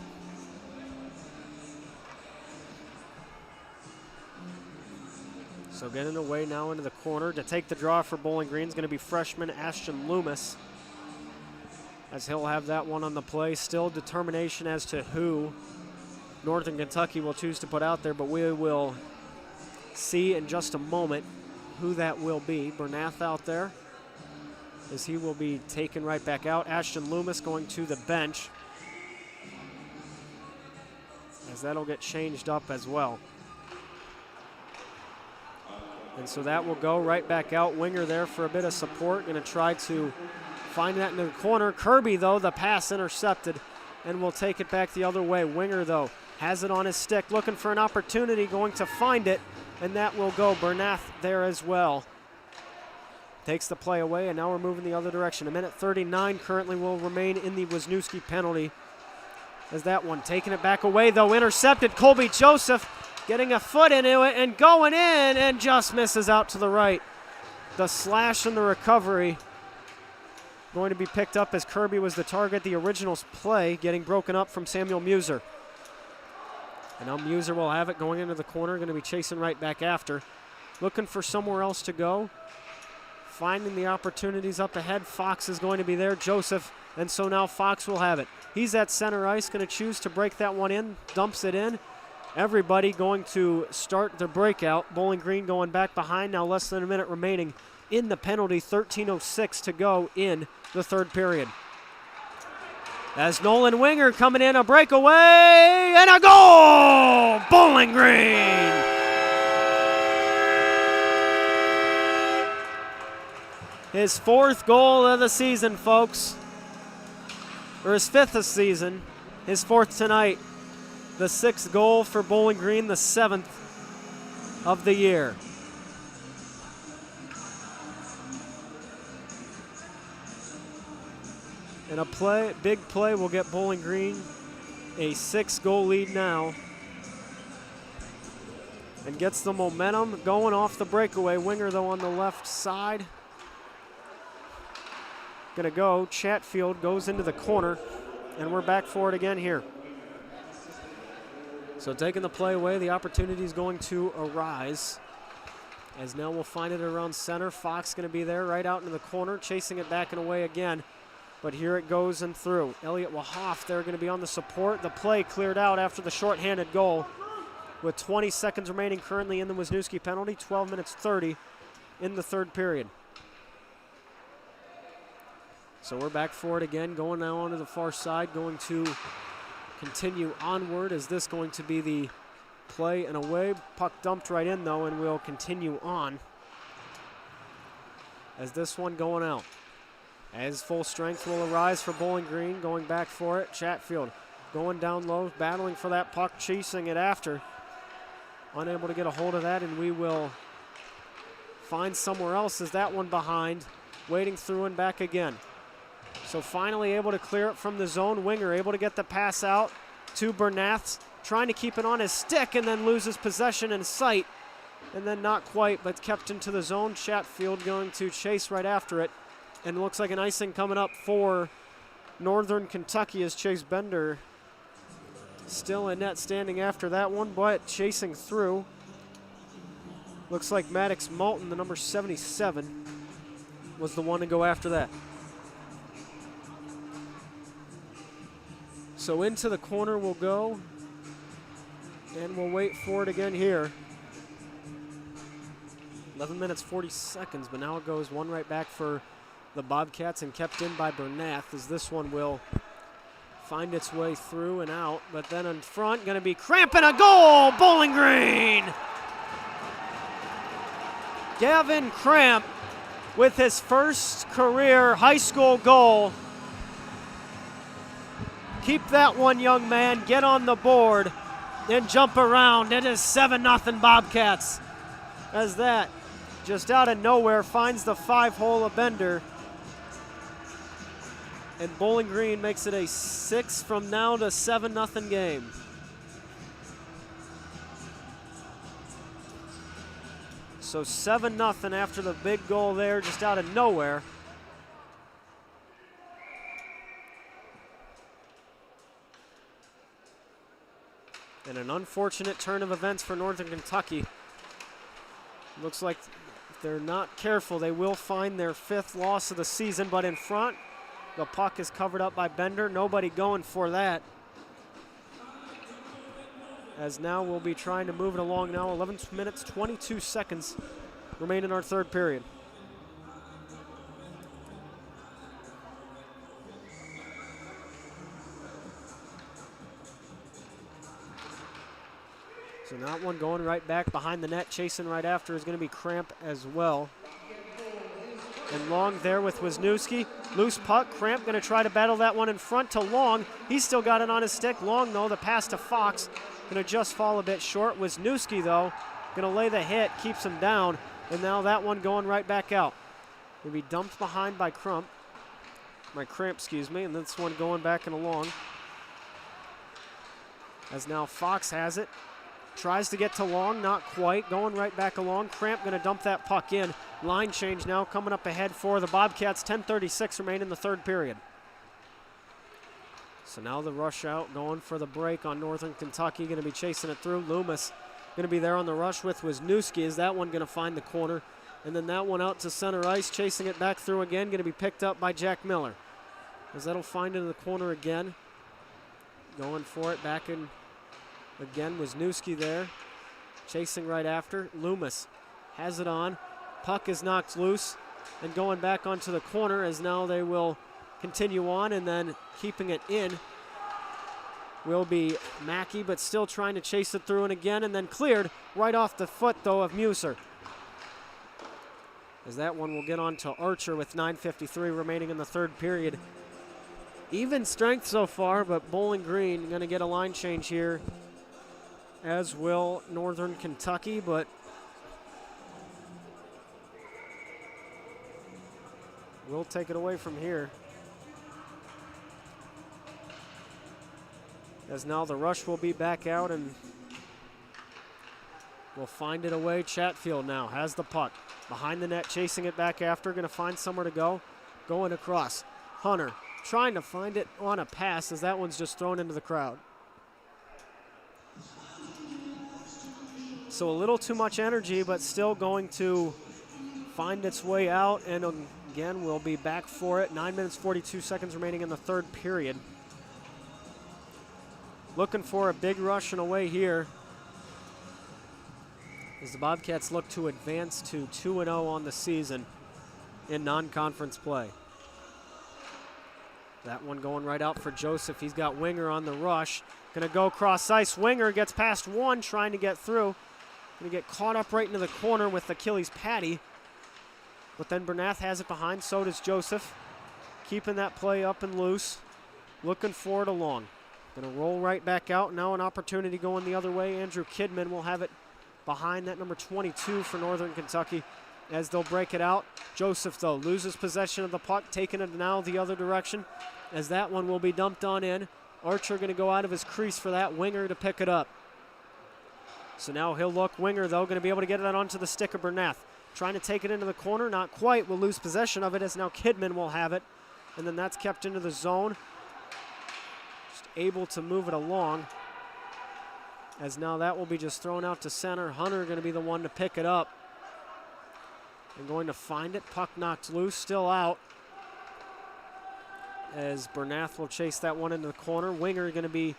So getting away now into the corner. To take the draw for Bowling Green is going to be freshman Ashton Loomis, as he'll have that one on the play. Still determination as to who Northern Kentucky will choose to put out there, but we will see in just a moment who that will be. Bernath out there, as he will be taken right back out. Ashton Loomis going to the bench, as that'll get changed up as well. And so that will go right back out. Winger there for a bit of support. Going to try to find that into the corner. Kirby, though, the pass intercepted, and will take it back the other way. Winger, though, has it on his stick, looking for an opportunity, going to find it, and that will go. Bernath there as well. Takes the play away, and now we're moving the other direction. 1:39 currently will remain in the Wisniewski penalty. As that one taking it back away, though, intercepted. Colby Joseph getting a foot into it and going in, and just misses out to the right. The slash and the recovery going to be picked up as Kirby was the target. The original play getting broken up from Samuel Muser. And now Muser will have it going into the corner, going to be chasing right back after. Looking for somewhere else to go. Finding the opportunities up ahead. Fox is going to be there, Joseph, and so now Fox will have it. He's at center ice, going to choose to break that one in, dumps it in. Everybody going to start their breakout. Bowling Green going back behind, now less than a minute remaining in the penalty, 13:06 to go in the third period. As Nolan Winger coming in, a breakaway, and a goal! Bowling Green! His fourth goal of the season, folks. Or his fifth of the season, his fourth tonight. The sixth goal for Bowling Green, the seventh of the year. And a big play will get Bowling Green a 6-goal lead now. And gets the momentum going off the breakaway. Winger, though, on the left side. Gonna go. Chatfield goes into the corner, and we're back for it again here. So taking the play away, the opportunity is going to arise. As now we'll find it around center. Fox going to be there right out into the corner, chasing it back and away again. But here it goes and through. Elliot Wahoff there going to be on the support. The play cleared out after the shorthanded goal. With 20 seconds remaining currently in the Wisniewski penalty, 12 minutes 30 in the third period. So we're back for it again, going now onto the far side, going to continue onward. Is this going to be the play and away? Puck dumped right in, though, and we'll continue on. As this one going out. As full strength will arise for Bowling Green, going back for it. Chatfield going down low, battling for that puck, chasing it after. Unable to get a hold of that, and we will find somewhere else. Is that one behind, waiting through and back again. So finally able to clear it from the zone. Winger able to get the pass out to Bernath, trying to keep it on his stick and then loses possession and sight. And then not quite, but kept into the zone. Chatfield going to chase right after it. And it looks like an icing coming up for Northern Kentucky as Chase Bender still in net standing after that one, but chasing through. Looks like Maddox Moulton, the number 77, was the one to go after that. So into the corner we'll go, and we'll wait for it again here. 11 minutes, 40 seconds, but now it goes one right back for the Bobcats and kept in by Bernath, as this one will find its way through and out. But then in front, going to be Cramp and a goal, Bowling Green! Gavin Cramp with his first career high school goal. Keep that one, young man. Get on the board. then jump around. It is 7-0 Bobcats. As that, just out of nowhere, finds the 5-hole of Bender. And Bowling Green makes it a 6 from now to 7-0 game. So 7-0 after the big goal there, just out of nowhere. And an unfortunate turn of events for Northern Kentucky. Looks like if they're not careful, they will find their 5th loss of the season, but in front, the puck is covered up by Bender. Nobody going for that. As now we'll be trying to move it along now. 11 minutes, 22 seconds remain in our 3rd period. So that one going right back behind the net. Chasing right after is going to be Cramp as well. And Long there with Wisniewski. Loose puck. Cramp going to try to battle that one in front to Long. He's still got it on his stick. Long, though, the pass to Fox. Going to just fall a bit short. Wisniewski, though, going to lay the hit, keeps him down. And now that one going right back out. Going to be dumped behind by Cramp, excuse me. And this one going back and along. As now Fox has it. Tries to get to Long, not quite. Going right back along. Cramp going to dump that puck in. Line change now coming up ahead for the Bobcats. 10:36 remain in the 3rd period. So now the rush out going for the break on Northern Kentucky. Going to be chasing it through. Loomis going to be there on the rush with Wisniewski. Is that one going to find the corner? And then that one out to center ice. Chasing it back through again. Going to be picked up by Jack Miller. As that'll find into the corner again. Going for it back in. Again, Wisniewski there, chasing right after. Loomis has it on. Puck is knocked loose and going back onto the corner as now they will continue on, and then keeping it in will be Mackey, but still trying to chase it through and again, and then cleared right off the foot, though, of Muser. As that one will get on to Archer with 9:53 remaining in the 3rd period. Even strength so far, but Bowling Green going to get a line change here, as will Northern Kentucky, but we'll take it away from here. As now the rush will be back out and will find it away. Chatfield now has the puck. Behind the net, chasing it back after, going to find somewhere to go. Going across. Hunter trying to find it on a pass as that one's just thrown into the crowd. So a little too much energy, but still going to find its way out. And again, we'll be back for it. 9 minutes, 42 seconds remaining in the 3rd period. Looking for a big rush and away here as the Bobcats look to advance to 2-0 on the season in non-conference play. That one going right out for Joseph. He's got Winger on the rush. Going to go cross ice. Winger gets past one, trying to get through. Going to get caught up right into the corner with Achilles Patty. But then Bernath has it behind, so does Joseph. Keeping that play up and loose. Looking for it along. Going to roll right back out. Now an opportunity going the other way. Andrew Kidman will have it behind that number 22 for Northern Kentucky as they'll break it out. Joseph, though, loses possession of the puck, taking it now the other direction as that one will be dumped on in. Archer going to go out of his crease for that. Winger to pick it up. So now he'll look. Winger, though, going to be able to get it onto the stick of Bernath. Trying to take it into the corner. Not quite. Will lose possession of it as now Kidman will have it. And then that's kept into the zone. Just able to move it along. As now that will be just thrown out to center. Hunter going to be the one to pick it up. And going to find it. Puck knocked loose. Still out. As Bernath will chase that one into the corner. Winger going to be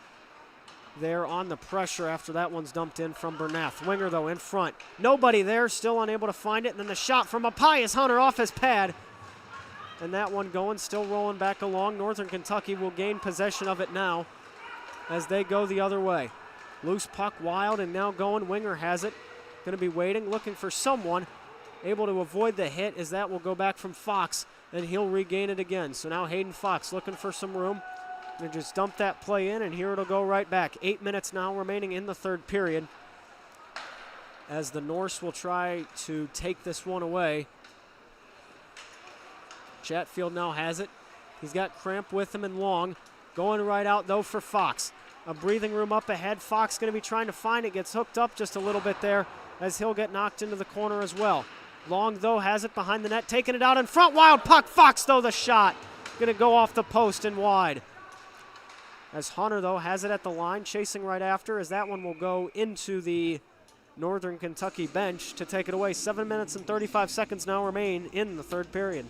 there on the pressure after that one's dumped in from Bernath. Winger, though, in front. Nobody there, still unable to find it. And then the shot from Appius Hunter off his pad. And that one going, still rolling back along. Northern Kentucky will gain possession of it now as they go the other way. Loose puck, Wild, and now going. Winger has it. Going to be waiting, looking for someone. Able to avoid the hit as that will go back from Fox, and he'll regain it again. So now Hayden Fox looking for some room. They just dump that play in, and here it'll go right back. 8 minutes now remaining in the third period, as the Norse will try to take this one away. Chatfield now has it. He's got Cramp with him and Long. Going right out, though, for Fox. A breathing room up ahead. Fox going to be trying to find it. Gets hooked up just a little bit there, as he'll get knocked into the corner as well. Long, though, has it behind the net. Taking it out in front. Wild puck. Fox, though, the shot. Going to go off the post and wide. As Hunter, though, has it at the line, chasing right after, as that one will go into the Northern Kentucky bench to take it away. 7 minutes and 35 seconds now remain in the third period.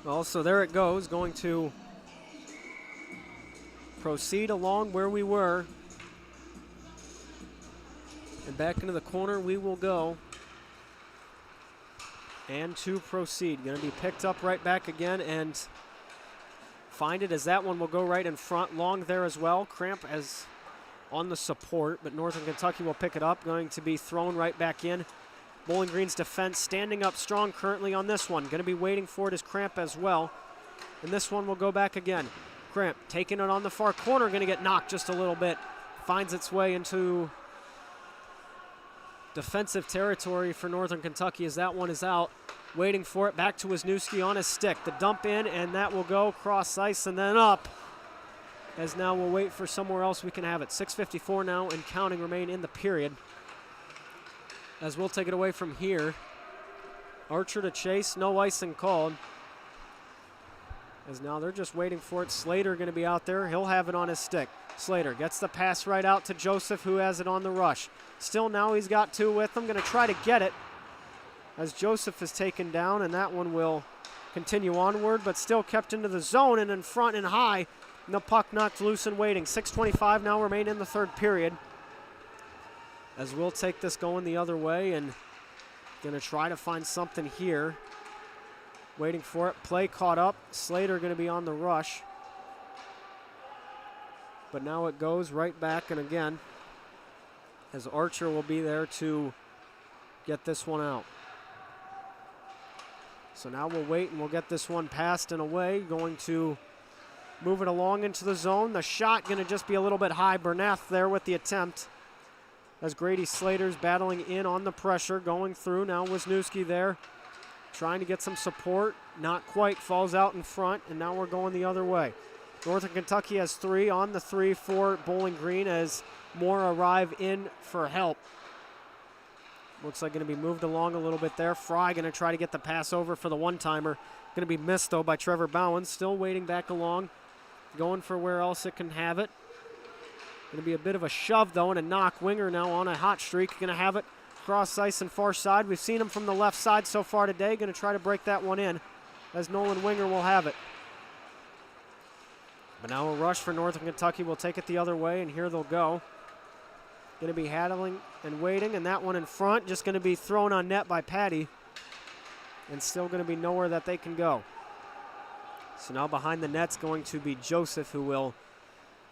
Well, so there it goes, going to proceed along where we were. And back into the corner we will go. And to proceed. Going to be picked up right back again and find it, as that one will go right in front. Long there as well. Cramp as on the support, but Northern Kentucky will pick it up. Going to be thrown right back in. Bowling Green's defense standing up strong currently on this one. Going to be waiting for it is Cramp as well. And this one will go back again. Cramp taking it on the far corner. Going to get knocked just a little bit. Finds its way into defensive territory for Northern Kentucky, as that one is out. Waiting for it, back to Wisniewski on his stick. The dump in, and that will go cross ice and then up. As now we'll wait for somewhere else we can have it. 6:54 now and counting remain in the period. As we'll take it away from here. Archer to chase, no icing called. As now they're just waiting for it. Slater going to be out there. He'll have it on his stick. Slater gets the pass right out to Joseph, who has it on the rush. Still now he's got two with him. Going to try to get it as Joseph is taken down, and that one will continue onward, but still kept into the zone and in front and high. And the puck knocked loose and waiting. 6:25 now remain in the third period. As we'll take this going the other way and going to try to find something here. Waiting for it. Play caught up. Slater going to be on the rush. But now it goes right back, and again, as Archer will be there to get this one out. So now we'll wait and we'll get this one passed and away. Going to move it along into the zone. The shot going to just be a little bit high. Bernath there with the attempt. As Grady Slater's battling in on the pressure, going through. Now Wisniewski there, trying to get some support. Not quite, falls out in front, and now we're going the other way. Northern Kentucky has three on the 3 for Bowling Green as more arrive in for help. Looks like going to be moved along a little bit there. Fry going to try to get the pass over for the one-timer. Going to be missed, though, by Trevor Bowen. Still waiting back along, going for where else it can have it. Going to be a bit of a shove, though, and a knock. Winger now on a hot streak. Going to have it cross ice and far side. We've seen him from the left side so far today. Going to try to break that one in as Nolan Winger will have it. But now a rush for Northern Kentucky. Will take it the other way, and here they'll go. Going to be handling and waiting, and that one in front just going to be thrown on net by Patty, and still going to be nowhere that they can go. So now behind the net's going to be Joseph, who will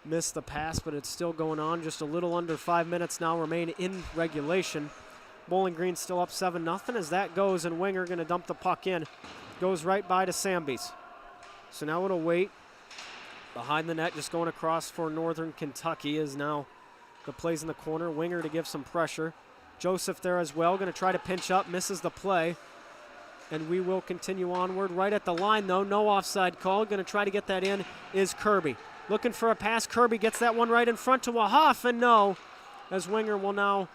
miss the pass, but it's still going on. Just a little under 5 minutes now remain in regulation. Bowling Green still up 7-0 as that goes, and Winger going to dump the puck in. Goes right by to Sambies. So now it'll wait. Behind the net, just going across for Northern Kentucky is now the plays in the corner. Winger to give some pressure. Joseph there as well, going to try to pinch up, misses the play. And we will continue onward. Right at the line, though, no offside call. Going to try to get that in is Kirby. Looking for a pass. Kirby gets that one right in front to Wahoff, and no, as Winger will now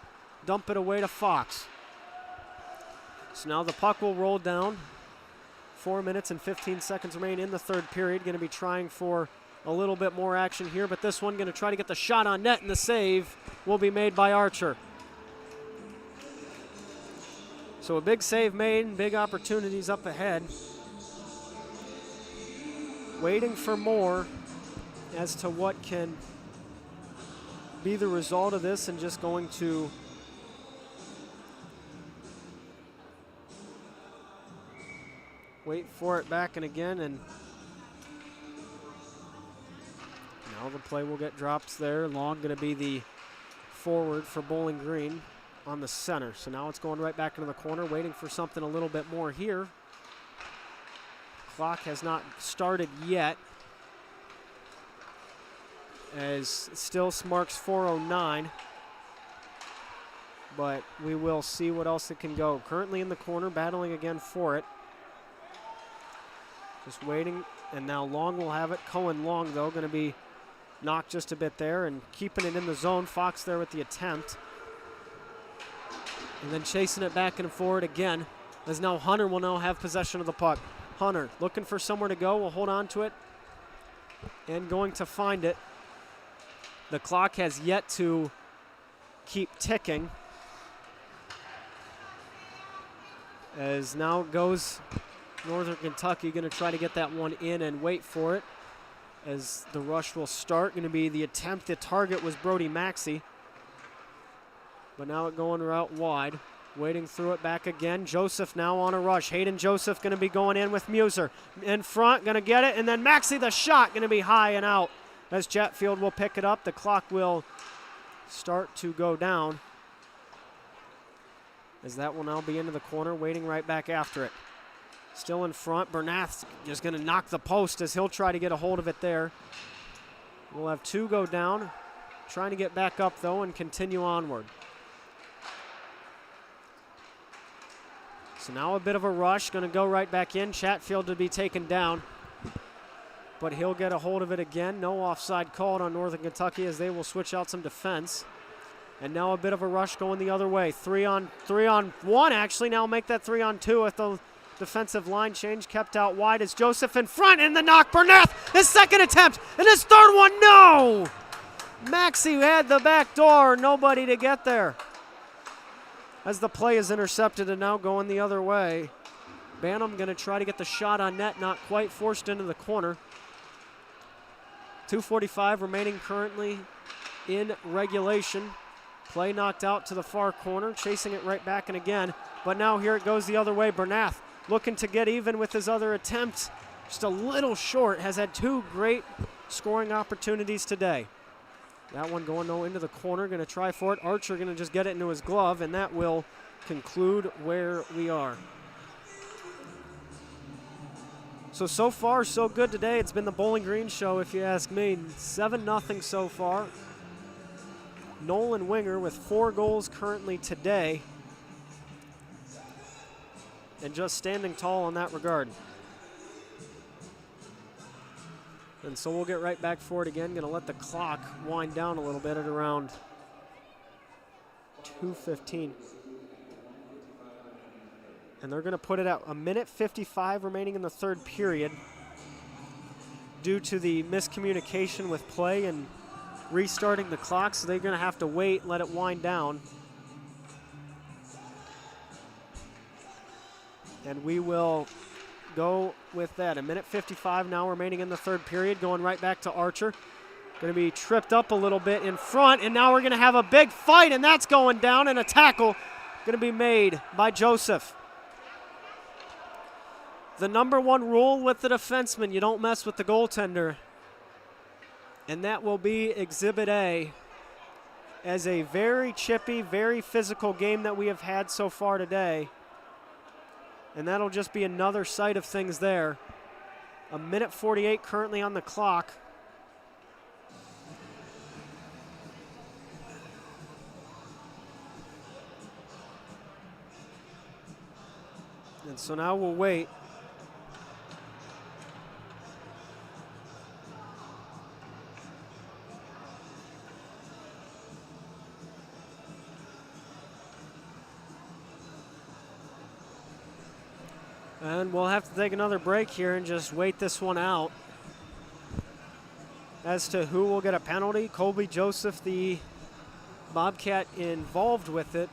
dump it away to Fox. So now the puck will roll down. 4 minutes and 15 seconds remain in the third period. Going to be trying for a little bit more action here, but this one going to try to get the shot on net, and the save will be made by Archer. So a big save made, big opportunities up ahead. Waiting for more as to what can be the result of this, and just going to wait for it back and again, and now the play will get dropped there. Long going to be the forward for Bowling Green on the center. So now it's going right back into the corner, waiting for something a little bit more here. Clock has not started yet, as still marks 4:09. But we will see what else it can go. Currently in the corner, battling again for it. Just waiting, and now Long will have it. Cohen Long, though, going to be knocked just a bit there and keeping it in the zone. Fox there with the attempt. And then chasing it back and forward again, as now Hunter will now have possession of the puck. Hunter looking for somewhere to go, will hold on to it and going to find it. The clock has yet to keep ticking. As now goes Northern Kentucky, going to try to get that one in and wait for it as the rush will start. Going to be the attempt. The target was Brody Maxey, but now it going out wide. Waiting through it back again. Joseph now on a rush. Hayden Joseph going to be going in with Muser. In front, going to get it, and then Maxey the shot going to be high and out as Chatfield will pick it up. The clock will start to go down, as that will now be into the corner, waiting right back after it. Still in front, Bernath's just going to knock the post as he'll try to get a hold of it there. We'll have two go down, trying to get back up though and continue onward. So now a bit of a rush, going to go right back in. Chatfield to be taken down, but he'll get a hold of it again. No offside called on Northern Kentucky as they will switch out some defense. And now a bit of a rush going the other way. 3-on-1 actually. Now make that 3-on-2 with the defensive line change kept out wide as Joseph in front in the knock. Bernath, his second attempt, and his third one, no! Maxey had the back door, nobody to get there. As the play is intercepted and now going the other way. Bantam going to try to get the shot on net, not quite, forced into the corner. 2:45 remaining currently in regulation. Play knocked out to the far corner, chasing it right back and again. But now here it goes the other way. Bernath looking to get even with his other attempt. Just a little short, has had two great scoring opportunities today. That one going into the corner, going to try for it. Archer going to just get it into his glove, and that will conclude where we are. So far, so good today. It's been the Bowling Green show, if you ask me. 7-0 so far. Nolan Winger with 4 goals currently today, and just standing tall in that regard. And so we'll get right back for it again. Going to let the clock wind down a little bit at around 2:15. And they're going to put it at 1:55 remaining in the third period due to the miscommunication with play and restarting the clock, so they're going to have to wait, let it wind down. And we will go with that. 1:55 now remaining in the third period, going right back to Archer. Going to be tripped up a little bit in front, and now we're going to have a big fight, and that's going down, and a tackle going to be made by Joseph. The number one rule with the defenseman, you don't mess with the goaltender. And that will be Exhibit A, as a very chippy, very physical game that we have had so far today. And that'll just be another side of things there. 1:48 currently on the clock. And so now we'll wait. And we'll have to take another break here and just wait this one out as to who will get a penalty. Colby Joseph, the Bobcat involved with it,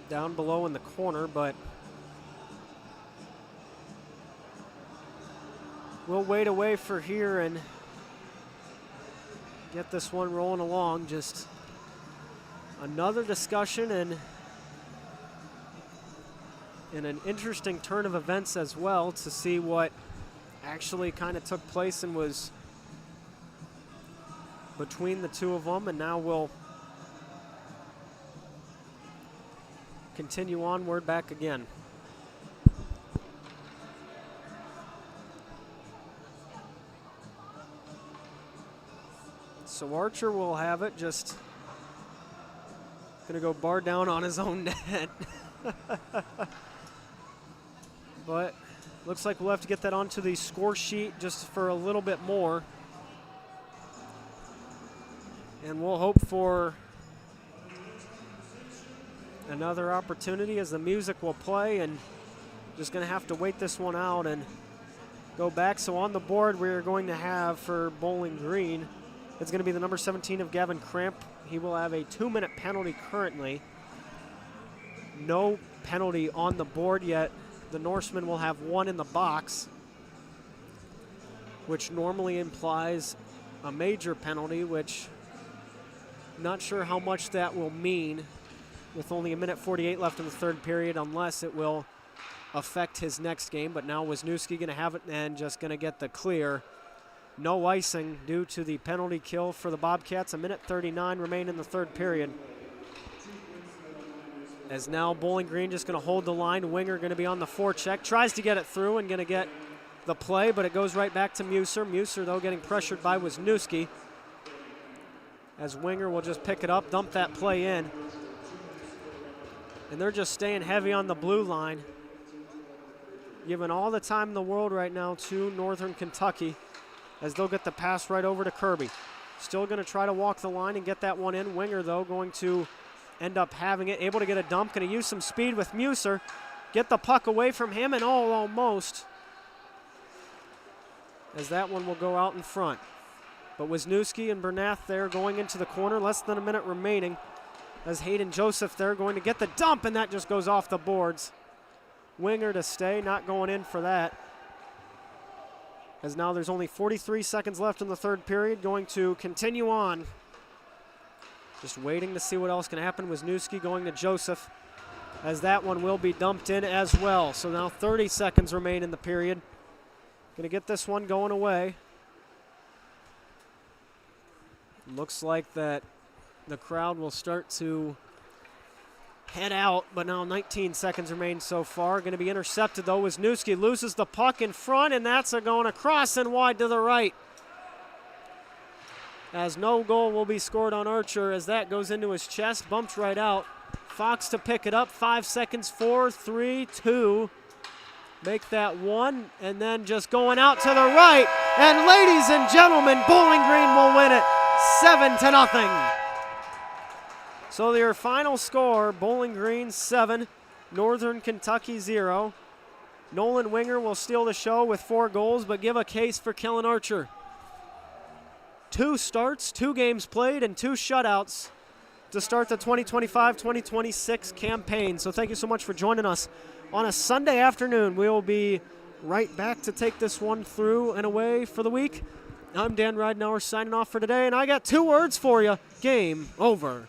down below in the corner, but we'll wait away for here and get this one rolling along. Just another discussion and an interesting turn of events as well, to see what actually kind of took place and was between the two of them. And now we'll continue onward back again. So Archer will have it, just gonna go bar down on his own net. But looks like we'll have to get that onto the score sheet just for a little bit more. And we'll hope for another opportunity as the music will play, and just gonna have to wait this one out and go back. So on the board we're going to have for Bowling Green, it's gonna be the number 17 of Gavin Cramp. He will have a 2-minute penalty currently. No penalty on the board yet. The Norsemen will have one in the box, which normally implies a major penalty, which not sure how much that will mean with only 1:48 left in the third period, unless it will affect his next game. But now Wisniewski going to have it and just going to get the clear. No icing due to the penalty kill for the Bobcats. 1:39 remain in the third period. As now Bowling Green just going to hold the line. Winger going to be on the forecheck. Tries to get it through and going to get the play, but it goes right back to Muser. Muser, though, getting pressured by Wisniewski. As Winger will just pick it up, dump that play in. And they're just staying heavy on the blue line. Giving all the time in the world right now to Northern Kentucky, as they'll get the pass right over to Kirby. Still going to try to walk the line and get that one in. Winger, though, going to end up having it, able to get a dump, going to use some speed with Muser, get the puck away from him, and almost, as that one will go out in front. But Wisniewski and Bernath there going into the corner, less than a minute remaining, as Hayden Joseph there going to get the dump, and that just goes off the boards. Winger to stay, not going in for that. As now there's only 43 seconds left in the third period, going to continue on. Just waiting to see what else can happen. Wisniewski going to Joseph, as that one will be dumped in as well. So now 30 seconds remain in the period. Going to get this one going away. Looks like that the crowd will start to head out, but now 19 seconds remain so far. Going to be intercepted, though. Wisniewski loses the puck in front, and that's going across and wide to the right. As no goal will be scored on Archer, as that goes into his chest, bumped right out. Fox to pick it up, 5 seconds, 4, 3, 2. Make that one, and then just going out to the right. And ladies and gentlemen, Bowling Green will win it 7-0. So your final score, Bowling Green 7, Northern Kentucky 0. Nolan Winger will steal the show with 4 goals, but give a case for Kellen Archer. 2 starts, 2 games played, and 2 shutouts to start the 2025-2026 campaign. So thank you so much for joining us on a Sunday afternoon. We will be right back to take this one through and away for the week. I'm Dan Ridenour signing off for today, and I got 2 words for you. Game over.